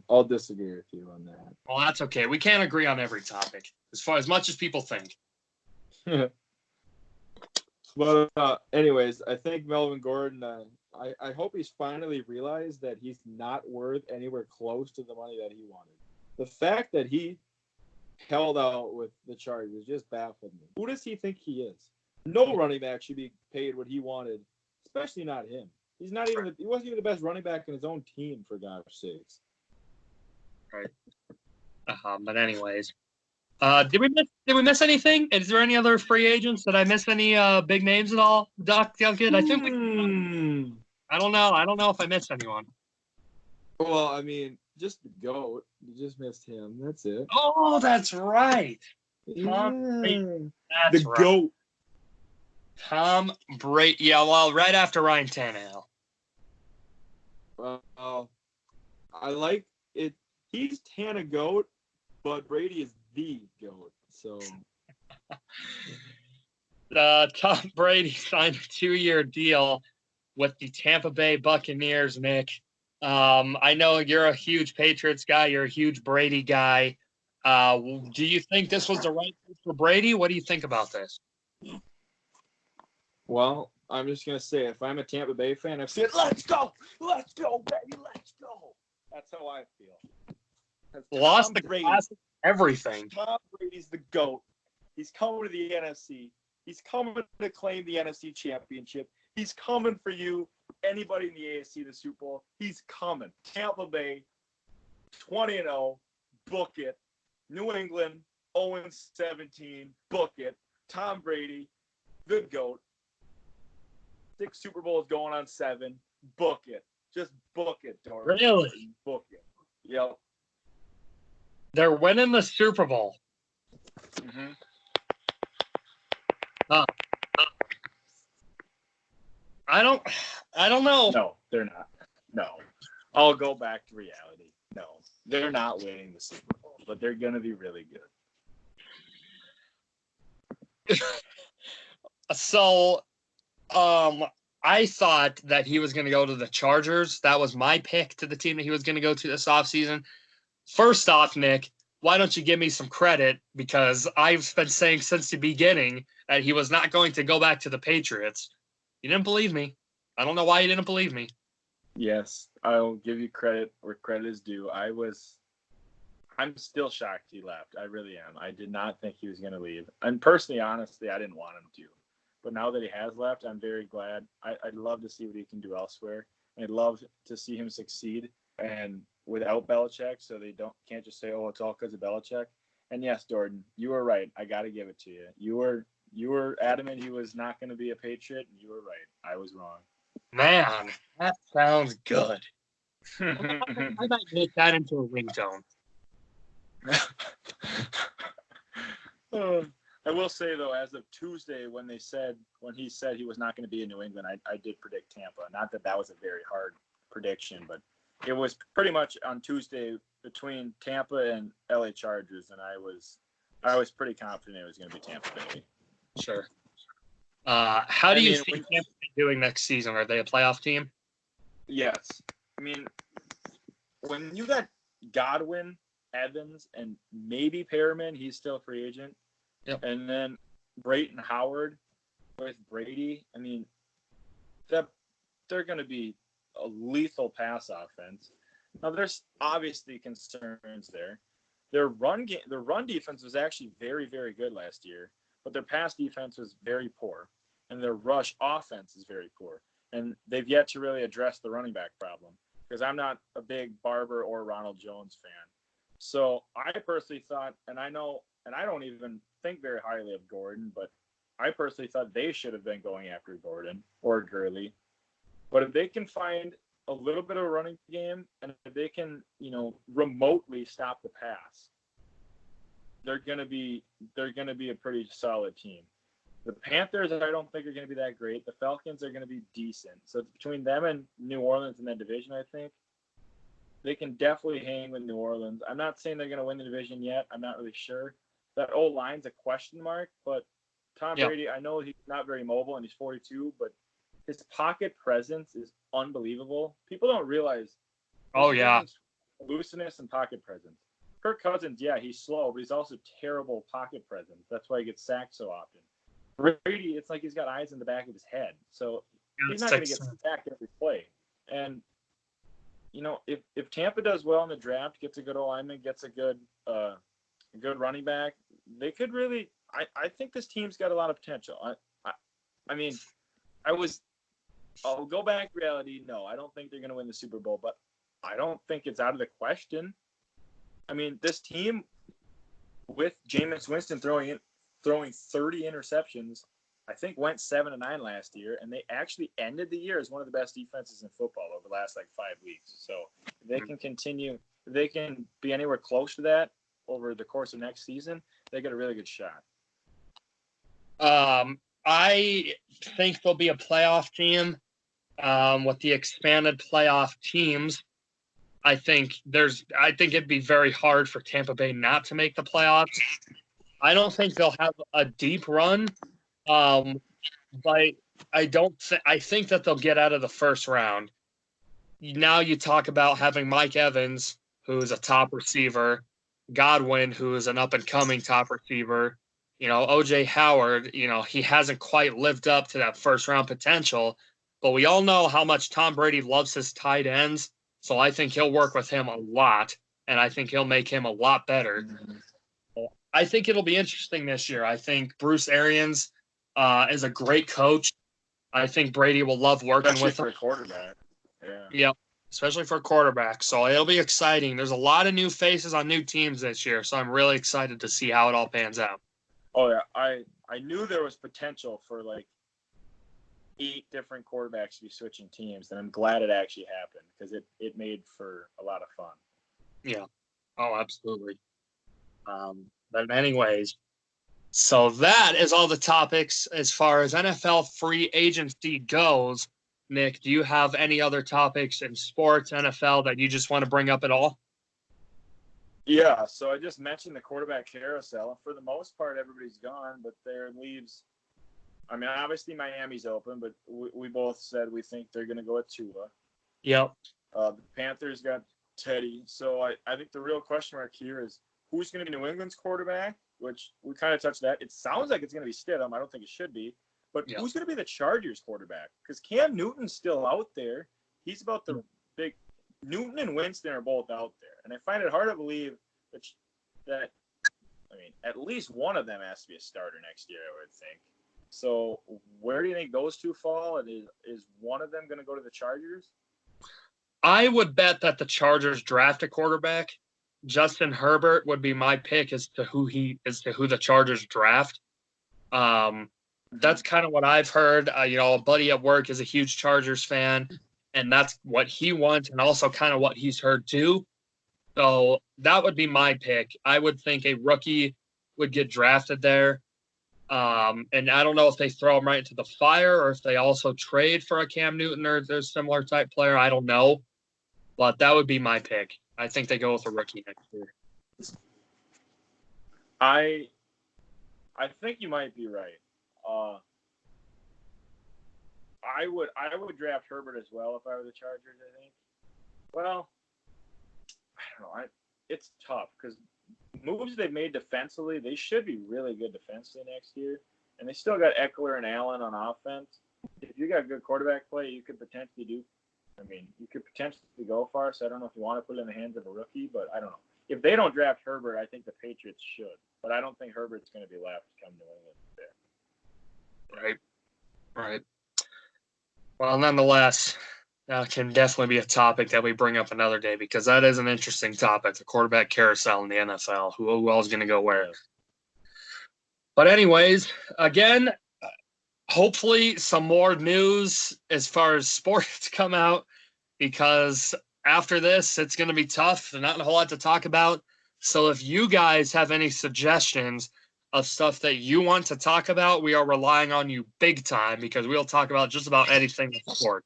I'll disagree with you on that. Well, that's okay. We can't agree on every topic, as much as people think. But anyways, I think Melvin Gordon, I hope he's finally realized that he's not worth anywhere close to the money that he wanted. The fact that he held out with the Chargers just baffled me. Who does he think he is? No running back should be paid what he wanted, especially not him. He wasn't even the best running back in his own team, for God's sakes. Right. But anyways, did we miss anything? Is there any other free agents? Did I miss any big names at all? Doetkott? I think I don't know. I don't know if I missed anyone. Well, I mean, just the GOAT. You just missed him. That's it. Oh, that's right. Tom Brady. That's The right. GOAT. Tom Brady. Yeah, well, right after Ryan Tannehill. I like it. He's Tana GOAT, but Brady is the GOAT. So Tom Brady signed a 2-year deal with the Tampa Bay Buccaneers, Nick. I know you're a huge Patriots guy. You're a huge Brady guy. Do you think this was the right move for Brady? What do you think about this? well, I'm just gonna say, if I'm a Tampa Bay fan, I've said, "Let's go, baby, let's go." That's how I feel. Lost the classic, everything. Tom Brady's the GOAT. He's coming to the NFC. He's coming to claim the NFC championship. He's coming for you. Anybody in the AFC, the Super Bowl, he's coming. Tampa Bay, 20-0, book it. New England, 0-17, book it. Tom Brady, the GOAT. 6 Super Bowls going on 7, book it. Just book it, Dorton. Really? Book it. Yep. They're winning the Super Bowl. Mm-hmm. I don't know. No, they're not. No. I'll go back to reality. No, they're not winning the Super Bowl, but they're going to be really good. So, I thought that he was going to go to the Chargers. That was my pick to the team that he was going to go to this offseason. First off, Nick, why don't you give me some credit? Because I've been saying since the beginning that he was not going to go back to the Patriots. You didn't believe me. I don't know why you didn't believe me. Yes, I'll give you credit where credit is due. I'm still shocked he left. I really am. I did not think he was going to leave. And personally, honestly, I didn't want him to. But now that he has left, I'm very glad. I'd love to see what he can do elsewhere. I'd love to see him succeed and without Belichick, so they can't just say, "Oh, it's all because of Belichick." And yes, Dorton, you were right. I got to give it to you. You were adamant he was not going to be a Patriot, and you were right. I was wrong. Man, that sounds good. I might make that into a ringtone. I will say, though, as of Tuesday, when he said he was not going to be in New England, I did predict Tampa. Not that was a very hard prediction, but it was pretty much on Tuesday between Tampa and LA Chargers, and I was pretty confident it was going to be Tampa Bay. Sure. How do you see Tampa Bay doing next season? Are they a playoff team? Yes. I mean, when you got Godwin, Evans, and maybe Perriman, he's still a free agent. Yep. And then Brayton Howard with Brady. I mean, they're going to be a lethal pass offense. Now, there's obviously concerns there. Their run defense was actually very, very good last year, but their pass defense was very poor, and their rush offense is very poor. And they've yet to really address the running back problem, because I'm not a big Barber or Ronald Jones fan. So I personally thought, and I don't even think very highly of Gordon, but I personally thought they should have been going after Dorton or Gurley. But if they can find a little bit of a running game and if they can, remotely stop the pass, they're gonna be a pretty solid team. The Panthers, I don't think are going to be that great. The Falcons are going to be decent. So it's between them and New Orleans in that division, I think. They can definitely hang with New Orleans. I'm not saying they're going to win the division yet. I'm not really sure. That O-line's a question mark, but Tom Brady, I know he's not very mobile and he's 42, but his pocket presence is unbelievable. People don't realize looseness and pocket presence. Kirk Cousins, he's slow, but he's also terrible pocket presence. That's why he gets sacked so often. Brady, it's like he's got eyes in the back of his head. So he's not going to get sacked every play. And, if Tampa does well in the draft, gets a good lineman, gets a good running back, they could really – I think this team's got a lot of potential. I'll go back to reality. No, I don't think they're going to win the Super Bowl, but I don't think it's out of the question. I mean, this team with Jameis Winston throwing 30 interceptions, I think went 7-9 last year, and they actually ended the year as one of the best defenses in football over the last 5 weeks. So if they can continue, if they can be anywhere close to that over the course of next season, they get a really good shot. I think they'll be a playoff team with the expanded playoff teams. I think it'd be very hard for Tampa Bay not to make the playoffs. I don't think they'll have a deep run, but I think that they'll get out of the first round. Now you talk about having Mike Evans, who's a top receiver, Godwin, who is an up-and-coming top receiver, O.J. Howard, he hasn't quite lived up to that first-round potential, but we all know how much Tom Brady loves his tight ends, so I think he'll work with him a lot, and I think he'll make him a lot better. Mm-hmm. I think it'll be interesting this year. I think Bruce Arians is a great coach. I think Brady will love working with him. Especially for a quarterback. Yeah. Yep, especially for a quarterback. So it'll be exciting. There's a lot of new faces on new teams this year, so I'm really excited to see how it all pans out. Oh, yeah. I knew there was potential for 8 different quarterbacks to be switching teams, and I'm glad it actually happened because it made for a lot of fun. Yeah. Oh, absolutely. But anyways, so that is all the topics as far as NFL free agency goes. Nick, do you have any other topics in sports, NFL, that you just want to bring up at all? Yeah, so I just mentioned the quarterback carousel. For the most part, everybody's gone, but there leaves – I mean, obviously Miami's open, but we both said we think they're going to go with Tua. Yep. The Panthers got Teddy. So I think the real question mark here is who's going to be New England's quarterback, which we kind of touched that. It sounds like it's going to be Stidham. I don't think it should be. But who's going to be the Chargers quarterback? Because Cam Newton's still out there. He's about the big – Newton and Winston are both out there. And I find it hard to believe that at least one of them has to be a starter next year, I would think. So where do you think those two fall? And is one of them going to go to the Chargers? I would bet that the Chargers draft a quarterback. Justin Herbert would be my pick as to who the Chargers draft. That's kind of what I've heard. A buddy at work is a huge Chargers fan, and that's what he wants, and also kind of what he's heard too. So that would be my pick. I would think a rookie would get drafted there. And I don't know if they throw him right into the fire or if they also trade for a Cam Newton or there's similar type player. I don't know. But that would be my pick. I think they go with a rookie next year. I think you might be right. I would draft Herbert as well if I were the Chargers, I think. Well, I don't know. It's tough because moves they've made defensively, they should be really good defensively next year. And they still got Eckler and Allen on offense. If you got good quarterback play, you could potentially go far. So I don't know if you want to put it in the hands of a rookie, but I don't know. If they don't draft Herbert, I think the Patriots should. But I don't think Herbert's going to be left come New England there. Right. Well, nonetheless, that can definitely be a topic that we bring up another day because that is an interesting topic, the quarterback carousel in the NFL. Who else is going to go where? But anyways, again, hopefully some more news as far as sports come out, because after this, it's going to be tough. There's not a whole lot to talk about. So if you guys have any suggestions of stuff that you want to talk about, we are relying on you big time, because we'll talk about just about anything in sport.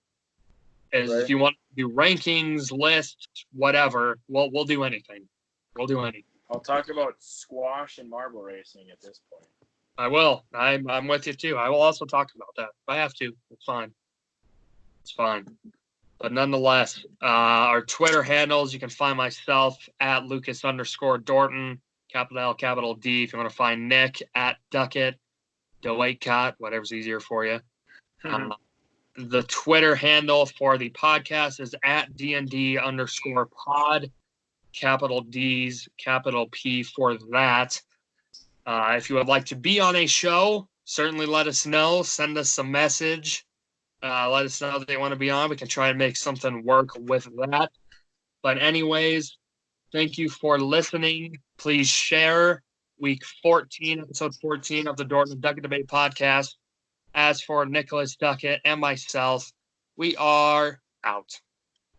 Right. If you want to do rankings, lists, whatever, we'll do anything. We'll do anything. I'll talk about squash and marble racing at this point. I will. I'm with you too. I will also talk about that if I have to. It's fine. It's fine. But nonetheless, our Twitter handles, you can find myself at Lucas_Dorton, capital L, capital D. If you want to find Nick, at Doetkott, Doetkott, whatever's easier for you. The Twitter handle for the podcast is at DND_pod, capital D's, capital P for that. If you would like to be on a show, certainly let us know. Send us a message. Let us know that they want to be on. We can try and make something work with that. But anyways, thank you for listening. Please share week 14, episode 14 of the Dorton and Doetkott Debate podcast. As for Nicholas Doetkott and myself, we are out.